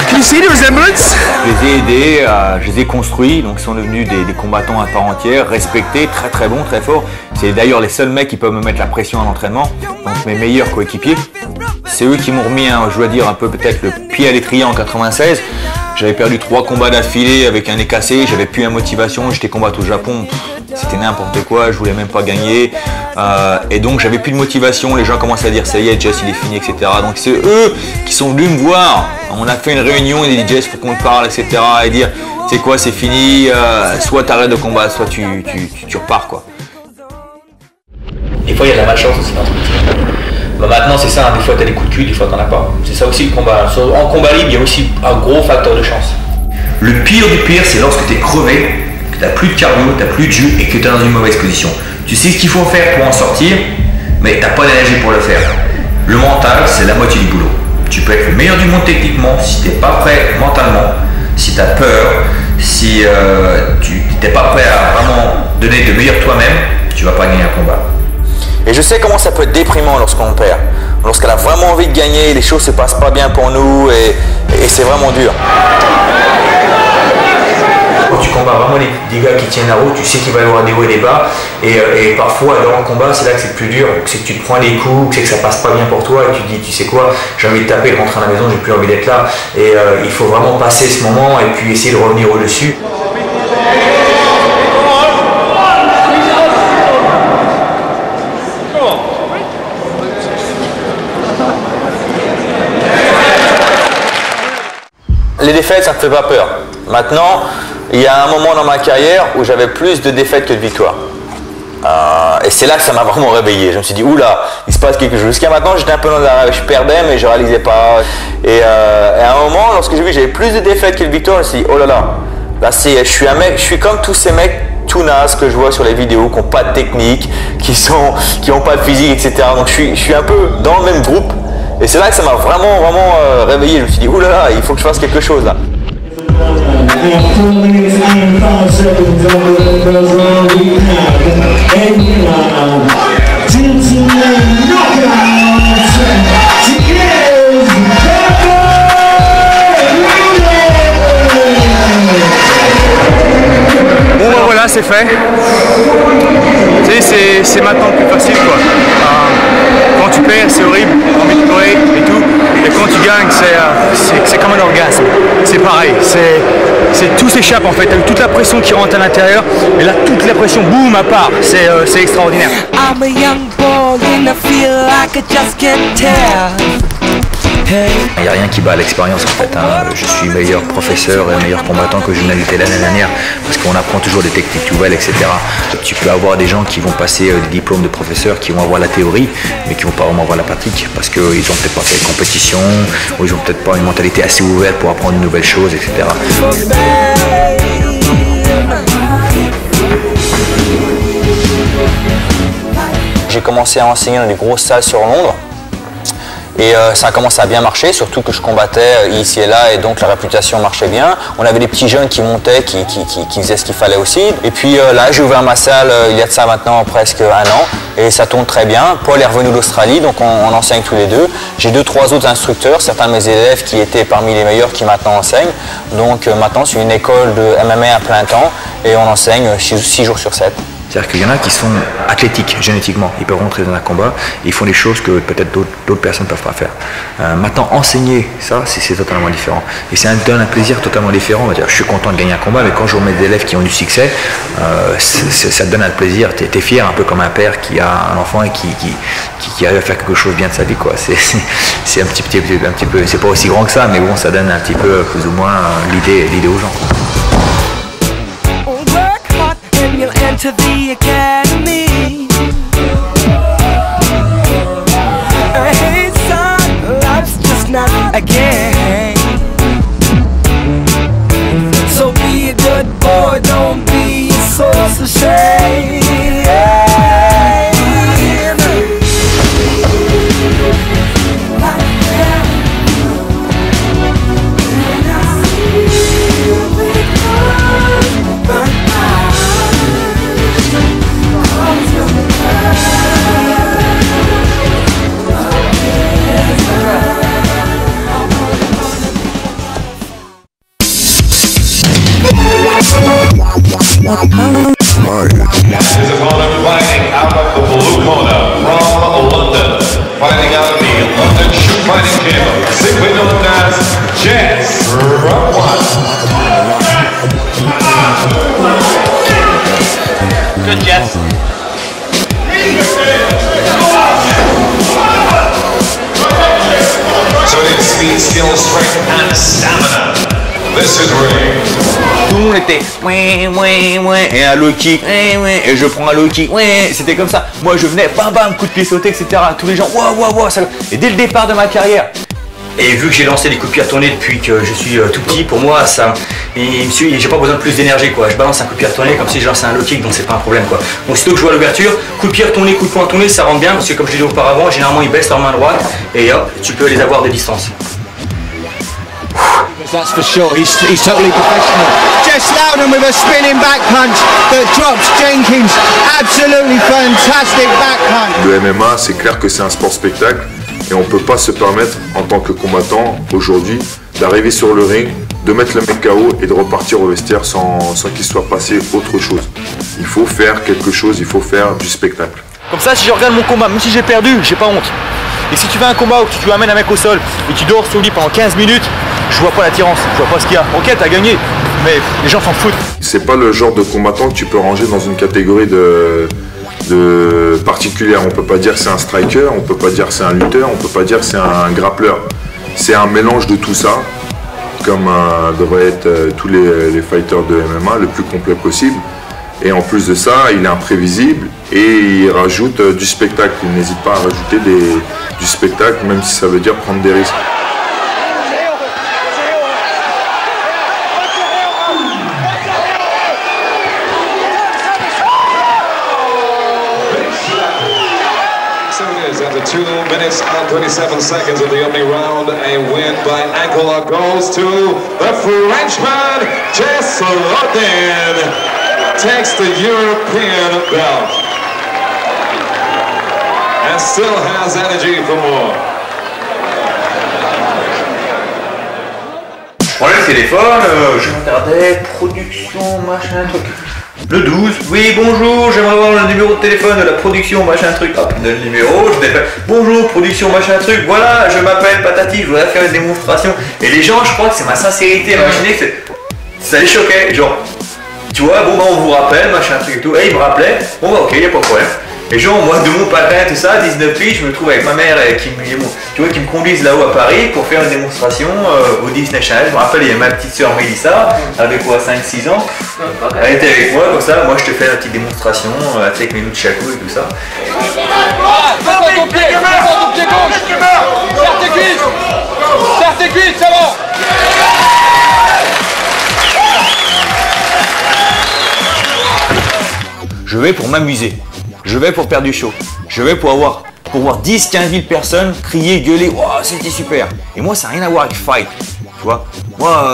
Can you see the resemblance? Je les ai aidés, je les ai construits, donc ils sont devenus des combattants à part entière, respectés, très très bons, très forts. C'est d'ailleurs les seuls mecs qui peuvent me mettre la pression à l'entraînement, donc mes meilleurs coéquipiers. C'est eux qui m'ont remis, je dois dire, un peu peut-être le pied à l'étrier en 96. J'avais perdu 3 combats d'affilée avec un nez cassé, j'avais plus la motivation, j'étais combattu au Japon, c'était n'importe quoi, je voulais même pas gagner. Et donc j'avais plus de motivation, les gens commençaient à dire ça y est, Jess il est fini, etc. Donc c'est eux qui sont venus me voir. On a fait une réunion, ils ont dit Jess, faut qu'on te parle, etc. Et dire c'est quoi, c'est fini, soit tu arrêtes de combattre, soit tu repars quoi. Des fois il y a de la malchance aussi dans ce métier. Bah maintenant c'est ça, hein, des fois tu as des coups de cul, des fois t'en as pas. C'est ça aussi le combat. En combat libre, il y a aussi un gros facteur de chance. Le pire du pire, c'est lorsque tu es crevé, que tu n'as plus de cardio, tu n'as plus de jus et que tu es dans une mauvaise position. Tu sais ce qu'il faut faire pour en sortir, mais tu n'as pas d'énergie pour le faire. Le mental, c'est la moitié du boulot. Tu peux être le meilleur du monde techniquement, si tu n'es pas prêt mentalement, si tu as peur, si tu n'es pas prêt à vraiment donner le meilleur toi-même, tu ne vas pas gagner un combat. Et je sais comment ça peut être déprimant lorsqu'on perd. Lorsqu'on a vraiment envie de gagner, les choses ne se passent pas bien pour nous et c'est vraiment dur. Quand tu combats vraiment des gars qui tiennent la route, tu sais qu'il va y avoir des hauts et des bas. Et parfois, dans le combat, c'est là que c'est le plus dur. C'est que tu te prends les coups, c'est que ça passe pas bien pour toi et tu te dis, tu sais quoi, j'ai envie de taper, de rentrer à la maison, j'ai plus envie d'être là. Et il faut vraiment passer ce moment et puis essayer de revenir au-dessus. Les défaites, ça ne me fait pas peur. Maintenant, il y a un moment dans ma carrière où j'avais plus de défaites que de victoires. Et c'est là que ça m'a vraiment réveillé. Je me suis dit, oula, il se passe quelque chose. Jusqu'à maintenant, j'étais un peu dans la... Je perdais, mais je ne réalisais pas. Et à un moment, lorsque j'ai vu que j'avais plus de défaites que de victoires, je me suis dit, oh là là, là je suis un mec, je suis comme tous ces mecs tout nazes que je vois sur les vidéos, qui n'ont pas de technique, qui n'ont pas de physique, etc. Donc je suis un peu dans le même groupe. Et c'est là que ça m'a vraiment réveillé. Je me suis dit, oulala, là là, il faut que je fasse quelque chose là. Bon ben voilà, c'est fait. Tu sais, c'est maintenant plus facile quoi. Quand tu perds, c'est horrible, t'as envie de pleurer et tout. Et quand tu gagnes, c'est comme un orgasme. C'est pareil, tout s'échappe en fait. T'as eu toute la pression qui rentre à l'intérieur, et là toute la pression, boum, à part. C'est extraordinaire. I'm a young boy and I feel like I just can't tell. Il n'y a rien qui bat l'expérience en fait. Hein. Je suis meilleur professeur et meilleur combattant que je ne l'étais l'année dernière parce qu'on apprend toujours des techniques nouvelles, etc. Tu peux avoir des gens qui vont passer des diplômes de professeurs, qui vont avoir la théorie, mais qui vont pas vraiment avoir la pratique parce qu'ils n'ont peut-être pas fait de compétition ou ils n'ont peut-être pas une mentalité assez ouverte pour apprendre de nouvelles choses, etc. J'ai commencé à enseigner dans des grosses salles sur Londres. Et ça a commencé à bien marcher, surtout que je combattais ici et là et donc la réputation marchait bien. On avait des petits jeunes qui montaient, qui faisaient ce qu'il fallait aussi. Et puis là, j'ai ouvert ma salle il y a de ça maintenant presque 1 an et ça tourne très bien. Paul est revenu d'Australie, donc on enseigne tous les deux. J'ai 2-3 autres instructeurs, certains de mes élèves qui étaient parmi les meilleurs qui maintenant enseignent. Donc maintenant, c'est une école de MMA à plein temps et on enseigne 6 jours sur 7. C'est-à-dire qu'il y en a qui sont athlétiques génétiquement, ils peuvent rentrer dans un combat et ils font des choses que peut-être d'autres personnes ne peuvent pas faire. Maintenant, enseigner, ça, c'est totalement différent. Et ça donne un plaisir totalement différent. Je suis content de gagner un combat, mais quand je vois mes élèves qui ont du succès, ça te donne un plaisir. Tu es fier, un peu comme un père qui a un enfant et qui arrive à faire quelque chose bien de sa vie. C'est un petit peu, c'est pas aussi grand que ça, mais bon, ça donne un petit peu plus ou moins l'idée aux gens. You'll enter the academy. Hey son, life's just not a game. So be a good boy, don't be a source of shame. His opponent fighting out of the blue corner from London, fighting out of the London Shoot Fighting Gym, simply known as Jess Rowan. Good, Jess. So it is speed, skill, strength, and stamina. This is ring. Tout le monde était ouais, et un low kick, et je prends un low kick, c'était comme ça. Moi je venais, bam bam, coup de pied sauté, etc. Tous les gens, waouh, ça... Et dès le départ de ma carrière. Et vu que j'ai lancé des coups de pied retournés depuis que je suis tout petit, pour moi, ça, j'ai pas besoin de plus d'énergie, quoi. Je balance un coup de pied retourné comme si je lançais un low kick, donc c'est pas un problème, quoi. Donc sitôt que je vois l'ouverture, coup de pied retourné, coup de poing retourné, ça rentre bien, parce que comme je l'ai dit auparavant, généralement ils baissent leur main droite, et hop, tu peux les avoir de distance. That's for sure. He's totally professional. Jess Loudon with a spinning back punch that drops Jenkins. Absolutely fantastic back punch. Le MMA, c'est clair que c'est un sport spectacle et on ne peut pas se permettre en tant que combattant aujourd'hui d'arriver sur le ring, de mettre le mec KO et de repartir au vestiaire sans qu'il soit passé autre chose. Il faut faire quelque chose, il faut faire du spectacle. Comme ça, si je regarde mon combat, même si j'ai perdu, j'ai pas honte. Et si tu fais un combat où tu amènes un mec au sol et tu dors sur lui pendant 15 minutes, je vois pas l'attirance, je vois pas ce qu'il y a. Ok, t'as gagné, mais les gens s'en foutent. C'est pas le genre de combattant que tu peux ranger dans une catégorie particulière. On peut pas dire que c'est un striker, on peut pas dire que c'est un lutteur, on peut pas dire que c'est un grappleur. C'est un mélange de tout ça, comme devraient être tous les fighters de MMA, le plus complet possible. Et en plus de ça, il est imprévisible et il rajoute du spectacle. Il n'hésite pas à rajouter du spectacle, même si ça veut dire prendre des risques. After 2 minutes and 27 seconds of the opening round, a win by ankle lock goes to the Frenchman, Jess Loudon. Takes the European belt and still has energy for more. Je prends le téléphone, je regardais, production, machin, truc. Le 12, oui bonjour, j'aimerais avoir le numéro de téléphone de la production, machin truc. Hop, le numéro, je défais. Bonjour, production, machin truc, voilà, je m'appelle Patati, je voudrais faire une démonstration. Et les gens, je crois que c'est ma sincérité, imaginez que ça les choquait, genre. Tu vois, bon bah on vous rappelle, machin truc et tout. Et il me rappelait, bon bah ok, y a pas de problème. Et genre moi de mon patin, tout ça, 19 piges, je me trouve avec ma mère qui me conduise là-haut à Paris pour faire une démonstration au Disney Channel. Je me rappelle, il y a ma petite soeur Mélissa, avec quoi, 5-6 ans. Elle était avec moi comme ça, moi je te fais la petite démonstration avec mes loups de chaco et tout ça. Serre ton pied gauche. Serre tes cuisses, c'est bon. Je vais pour m'amuser, je vais pour perdre du show, je vais pour voir 10-15 000 personnes crier, gueuler, waouh c'était super. Et moi ça n'a rien à voir avec fight, tu vois. Moi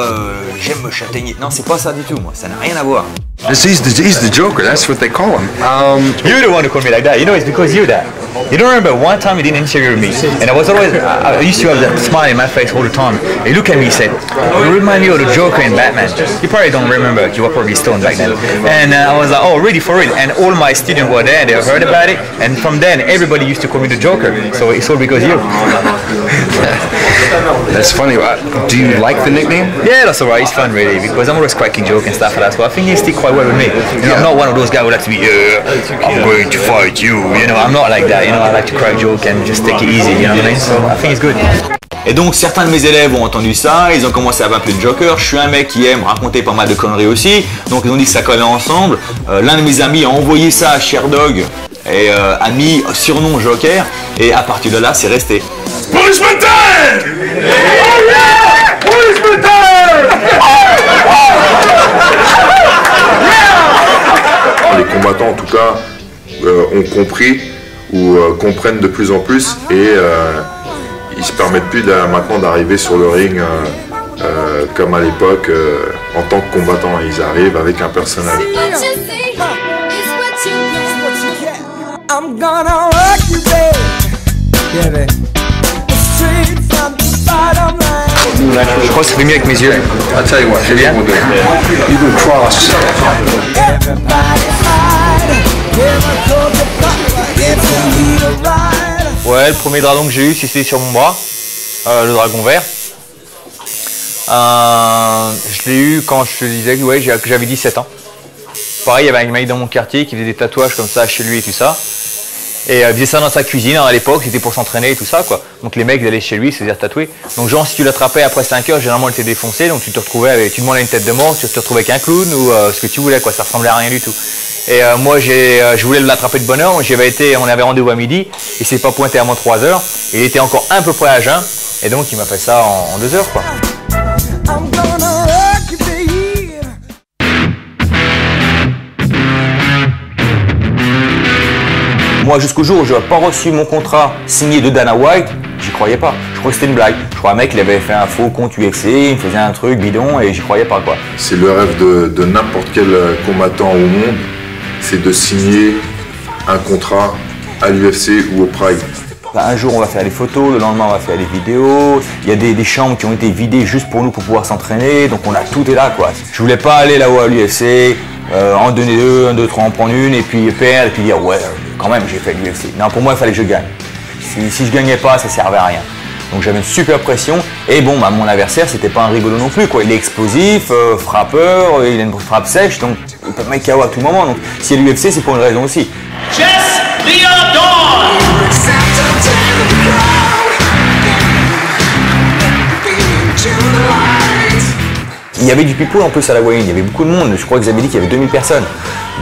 j'aime me châtaigner, non c'est pas ça du tout, moi ça n'a rien à voir. He's the Joker, that's what they call him. You're the one who called me like that, you know it's because you're that. You don't remember one time you didn't interview me, and I was always, I used to have that smile in my face all the time. He looked at me and said, you remind me of the Joker in Batman. You probably don't remember, you were probably stoned back then. And I was like, oh really, for real? And all my students were there, they heard about it, and from then everybody used to call me the Joker, so it's all because of you. That's funny. Do you like the nickname? Yeah, that's alright, it's fun really, because I'm always cracking jokes and stuff like that, so I think it stick quite well with me. You know, I'm not one of those guys who like to be, I'm going to fight you, you know, I'm not like that, you know, I like to crack joke and just take it easy, you know what I mean, so I think it's good. Et donc certains de mes élèves ont entendu ça, ils ont commencé à m'appeler Joker. Je suis un mec qui aime raconter pas mal de conneries aussi, donc ils ont dit que ça collait ensemble. L'un de mes amis a envoyé ça à Sherdog et a mis surnom Joker, et à partir de là c'est resté. Policeman time! Oh yeah! Policeman time! Les combattants en tout cas ont compris ou comprennent de plus en plus et ils se permettent plus maintenant d'arriver sur le ring comme à l'époque en tant que combattants. Ils arrivent avec un personnage. Je crois que ça fait mieux avec mes yeux. I'll tell you what, c'est bien. You do cross. Ouais, le premier dragon que j'ai eu, c'était sur mon bras, le dragon vert. Je l'ai eu quand je te disais que j'avais 17 ans. Pareil, il y avait un mec dans mon quartier qui faisait des tatouages comme ça chez lui et tout ça. Et il faisait ça dans sa cuisine à l'époque, c'était pour s'entraîner et tout ça quoi. Donc les mecs ils allaient chez lui, se faire tatouer. Donc genre si tu l'attrapais après 5 heures, généralement il était défoncé, donc tu te retrouvais avec, tu demandais une tête de mort, tu te retrouvais avec un clown ou ce que tu voulais quoi, ça ressemblait à rien du tout. Et moi je voulais l'attraper de bonne heure, on avait rendez-vous à midi, il s'est pas pointé avant 3 heures, il était encore un peu près à jeun, et donc il m'a fait ça en 2 heures quoi. Moi, jusqu'au jour où je n'ai pas reçu mon contrat signé de Dana White, j'y croyais pas. Je croyais que c'était une blague. Je crois un mec, il avait fait un faux compte UFC, il me faisait un truc bidon et j'y croyais pas quoi. C'est le rêve de n'importe quel combattant au monde, c'est de signer un contrat à l'UFC ou au Pride. Un jour on va faire des photos, le lendemain on va faire des vidéos, il y a des chambres qui ont été vidées juste pour nous pour pouvoir s'entraîner, donc tout est là quoi. Je voulais pas aller là-haut à l'UFC, en donner deux, 1, 2, 3 en prendre une et puis perdre et puis dire ouais quand même j'ai fait l'UFC. Non pour moi il fallait que je gagne. Si je gagnais pas ça servait à rien. Donc j'avais une super pression et bon bah, mon adversaire c'était pas un rigolo non plus quoi. Il est explosif, frappeur, il a une frappe sèche donc il peut me mettre KO à tout moment. Donc si il est l'UFC c'est pour une raison aussi. Jess Leon Dawn. Il y avait du people en plus à la weigh-in, il y avait beaucoup de monde, je crois que vous avez dit qu'il y avait 2000 personnes.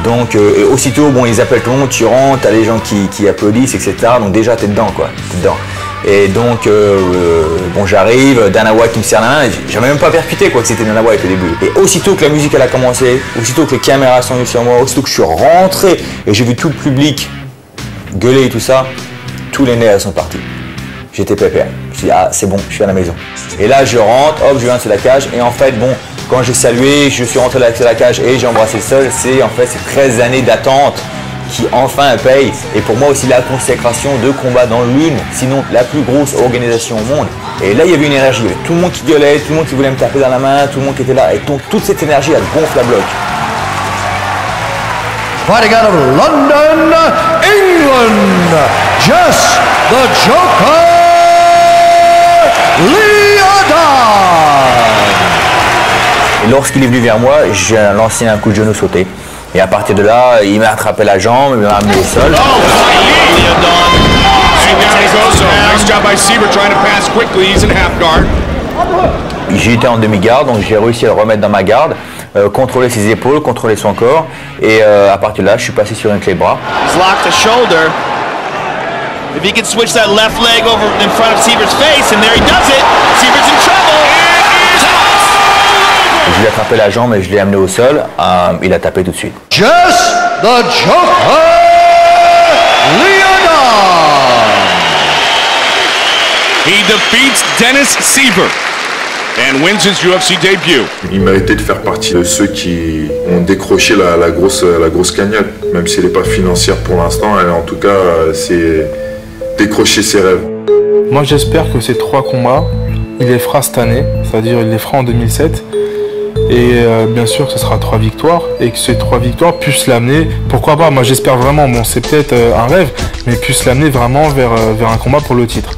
Donc aussitôt, bon, ils appellent tout le monde, tu rentres, t'as les gens qui applaudissent, etc. Donc déjà, t'es dedans, quoi. T'es dedans. Et donc, bon, j'arrive, Dana White qui me serre la main, j'avais même pas percuté quoi que c'était Dana White au début. Et aussitôt que la musique elle a commencé, aussitôt que les caméras sont venues sur moi, aussitôt que je suis rentré et j'ai vu tout le public gueuler et tout ça, tous les nerfs sont partis. J'étais pépère. Je me suis dit, ah, c'est bon, je suis à la maison. Et là, je rentre, hop, je viens sur la cage. Et en fait, bon, quand j'ai salué, je suis rentré sur la cage et j'ai embrassé le sol, c'est en fait ces 13 années d'attente qui enfin payent. Et pour moi aussi, la consécration de combat dans l'une, sinon la plus grosse organisation au monde. Et là, il y avait une énergie. Il y avait tout le monde qui gueulait, tout le monde qui voulait me taper dans la main, tout le monde qui était là. Et donc, toute cette énergie, elle gonfle la bloc. Fighting out of London, England, Jess the Joker Leon. Et lorsqu'il est venu vers moi, j'ai lancé un coup de genou sauté. Et à partir de là, il m'a attrapé la jambe, il m'a amené au sol. J'ai été en demi-garde, donc j'ai réussi à le remettre dans ma garde, contrôler ses épaules, contrôler son corps. Et à partir de là, je suis passé sur une clé de bras. If he can switch that left leg over in front of Sievert's face, and there he does it, Sievert's in trouble. Je lui ai attrapé la jambe et je l'ai amené au sol. Il a tapé tout de suite. Jess the Joker Leon. He defeats Dennis Siver and wins his UFC debut. Il méritait de faire partie de ceux qui ont décroché la grosse cagnotte, même si elle n'est pas financière pour l'instant, en tout cas c'est décrocher ses rêves. Moi j'espère que ces 3 combats, il les fera cette année, c'est-à-dire il les fera en 2007. Et bien sûr que ce sera 3 victoires et que ces 3 victoires puissent l'amener, pourquoi pas, moi j'espère vraiment, bon c'est peut-être un rêve, mais puissent l'amener vraiment vers un combat pour le titre.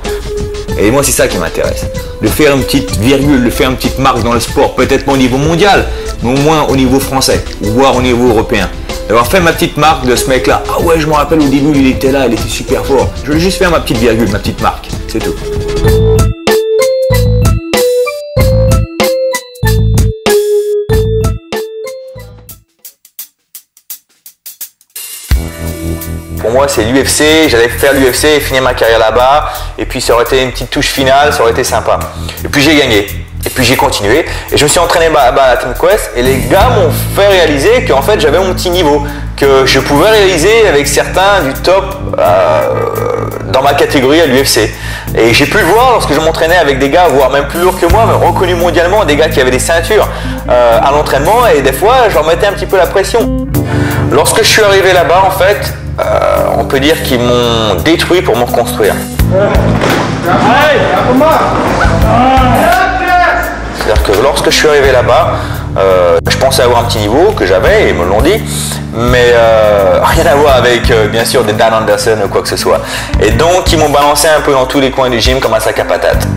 Et moi c'est ça qui m'intéresse, de faire une petite virgule, de faire une petite marque dans le sport, peut-être pas au niveau mondial, mais au moins au niveau français, voire au niveau européen. D'avoir fait ma petite marque de ce mec là, ah ouais je me rappelle au début il était là, il était super fort. Je veux juste faire ma petite virgule, ma petite marque, c'est tout. Pour moi c'est l'UFC, j'allais faire l'UFC et finir ma carrière là-bas, et puis ça aurait été une petite touche finale, ça aurait été sympa. Et puis j'ai gagné, et puis j'ai continué, et je me suis entraîné à Team Quest, et les gars m'ont fait réaliser qu'en fait j'avais mon petit niveau, que je pouvais réaliser avec certains du top dans ma catégorie à l'UFC. Et j'ai pu le voir lorsque je m'entraînais avec des gars, voire même plus lourds que moi, mais reconnus mondialement, des gars qui avaient des ceintures à l'entraînement, et des fois je leur mettais un petit peu la pression. Lorsque je suis arrivé là-bas, en fait, on peut dire qu'ils m'ont détruit pour me reconstruire. C'est-à-dire que lorsque je suis arrivé là-bas, je pensais avoir un petit niveau que j'avais, et ils me l'ont dit, mais rien à voir avec bien sûr des Dan Anderson ou quoi que ce soit. Et donc ils m'ont balancé un peu dans tous les coins du gym comme un sac à patates.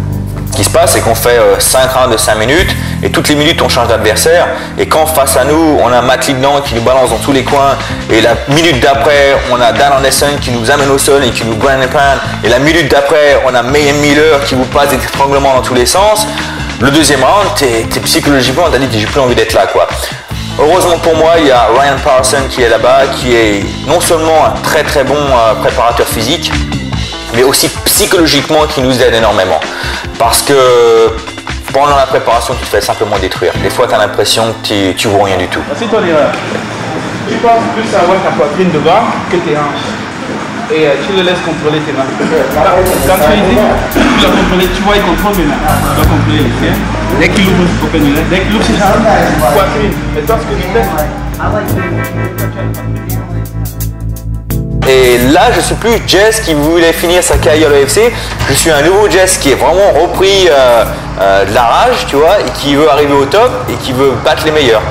qui se passe, c'est qu'on fait 5 rounds de 5 minutes et toutes les minutes on change d'adversaire. Et quand face à nous, on a Matt Lignan qui nous balance dans tous les coins et la minute d'après, on a Dan Anderson qui nous amène au sol et qui nous ground and pound. Et la minute d'après, on a Mayhem Miller qui vous passe des étranglements dans tous les sens. Le deuxième round, t'es psychologiquement, t'as dit j'ai plus envie d'être là quoi. Heureusement pour moi, il y a Ryan Parsons qui est là-bas, qui est non seulement un très très bon préparateur physique, mais aussi psychologiquement qui nous aide énormément. Parce que pendant la préparation, tu te fais simplement détruire. Des fois, tu as l'impression que tu vaux rien du tout. C'est ton erreur. Tu penses plus avoir ta poitrine devant que tes hanches. Et tu le laisses contrôler tes mains. Quand tu lui dis, tu dois contrôler, tu vois, il contrôle mes mains. Tu dois contrôler les tiens. Dès qu'il ouvre, dès qu'il ouvre ses jambes, poitrine. Et toi, ce que tu fais. Et là, je suis plus Jess qui voulait finir sa carrière à l'UFC. Je suis un nouveau Jess qui est vraiment repris de la rage, tu vois, et qui veut arriver au top et qui veut battre les meilleurs.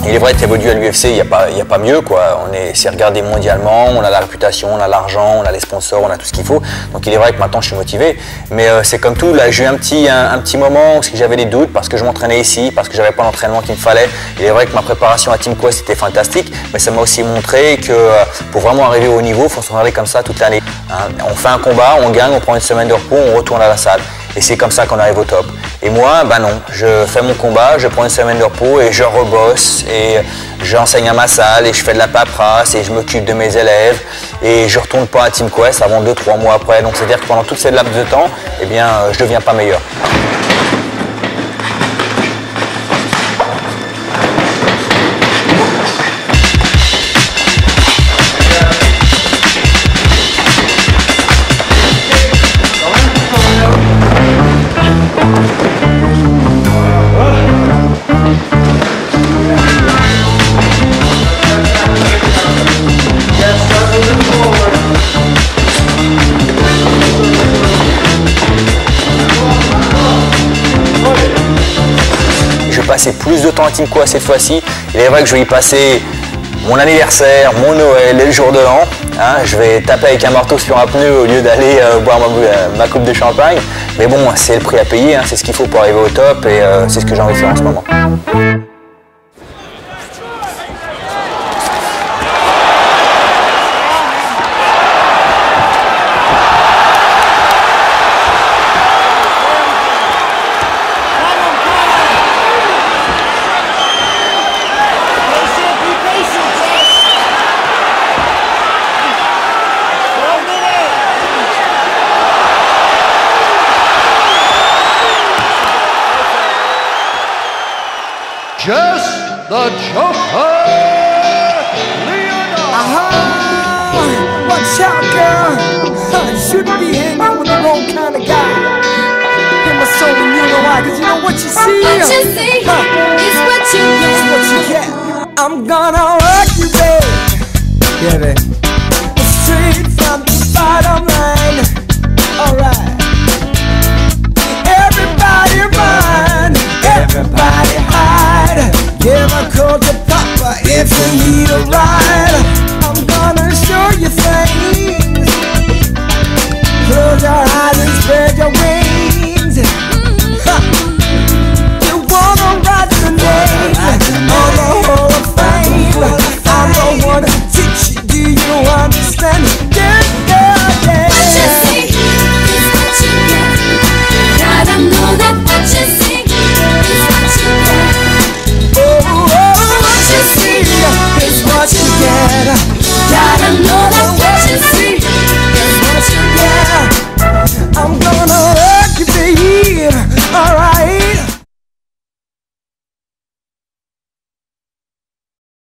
Il est vrai que évoluer à l'UFC, il n'y a pas mieux quoi. C'est regardé mondialement, on a la réputation, on a l'argent, on a les sponsors, on a tout ce qu'il faut. Donc il est vrai que maintenant je suis motivé. Mais c'est comme tout, là j'ai eu un petit moment où j'avais des doutes parce que je m'entraînais ici, parce que j'avais pas l'entraînement qu'il me fallait. Il est vrai que ma préparation à Team Quest était fantastique, mais ça m'a aussi montré que pour vraiment arriver au niveau, il faut se regarder comme ça toute l'année. Hein. On fait un combat, on gagne, on prend une semaine de repos, on retourne à la salle. Et c'est comme ça qu'on arrive au top. Et moi, ben non, je fais mon combat, je prends une semaine de repos et je rebosse et j'enseigne à ma salle et je fais de la paperasse et je m'occupe de mes élèves et je retourne pas à Team Quest avant 2-3 mois après. Donc c'est-à-dire que pendant toute cette laps de temps, eh bien, je deviens pas meilleur. Passer plus de temps à Team Quest cette fois-ci. Il est vrai que je vais y passer mon anniversaire, mon Noël et le jour de l'an. Hein, je vais taper avec un marteau sur un pneu au lieu d'aller boire ma coupe de champagne. Mais bon, c'est le prix à payer, hein, c'est ce qu'il faut pour arriver au top et c'est ce que j'ai envie de faire en ce moment. Just the Joker, Leonard. Watch out, girl. Shouldn't be hanging with the wrong kind of guy. Hit my soul and you know why, cause you know what you see. What you see is what you get. It's what you get. I'm gonna rock you, babe. Yeah, babe.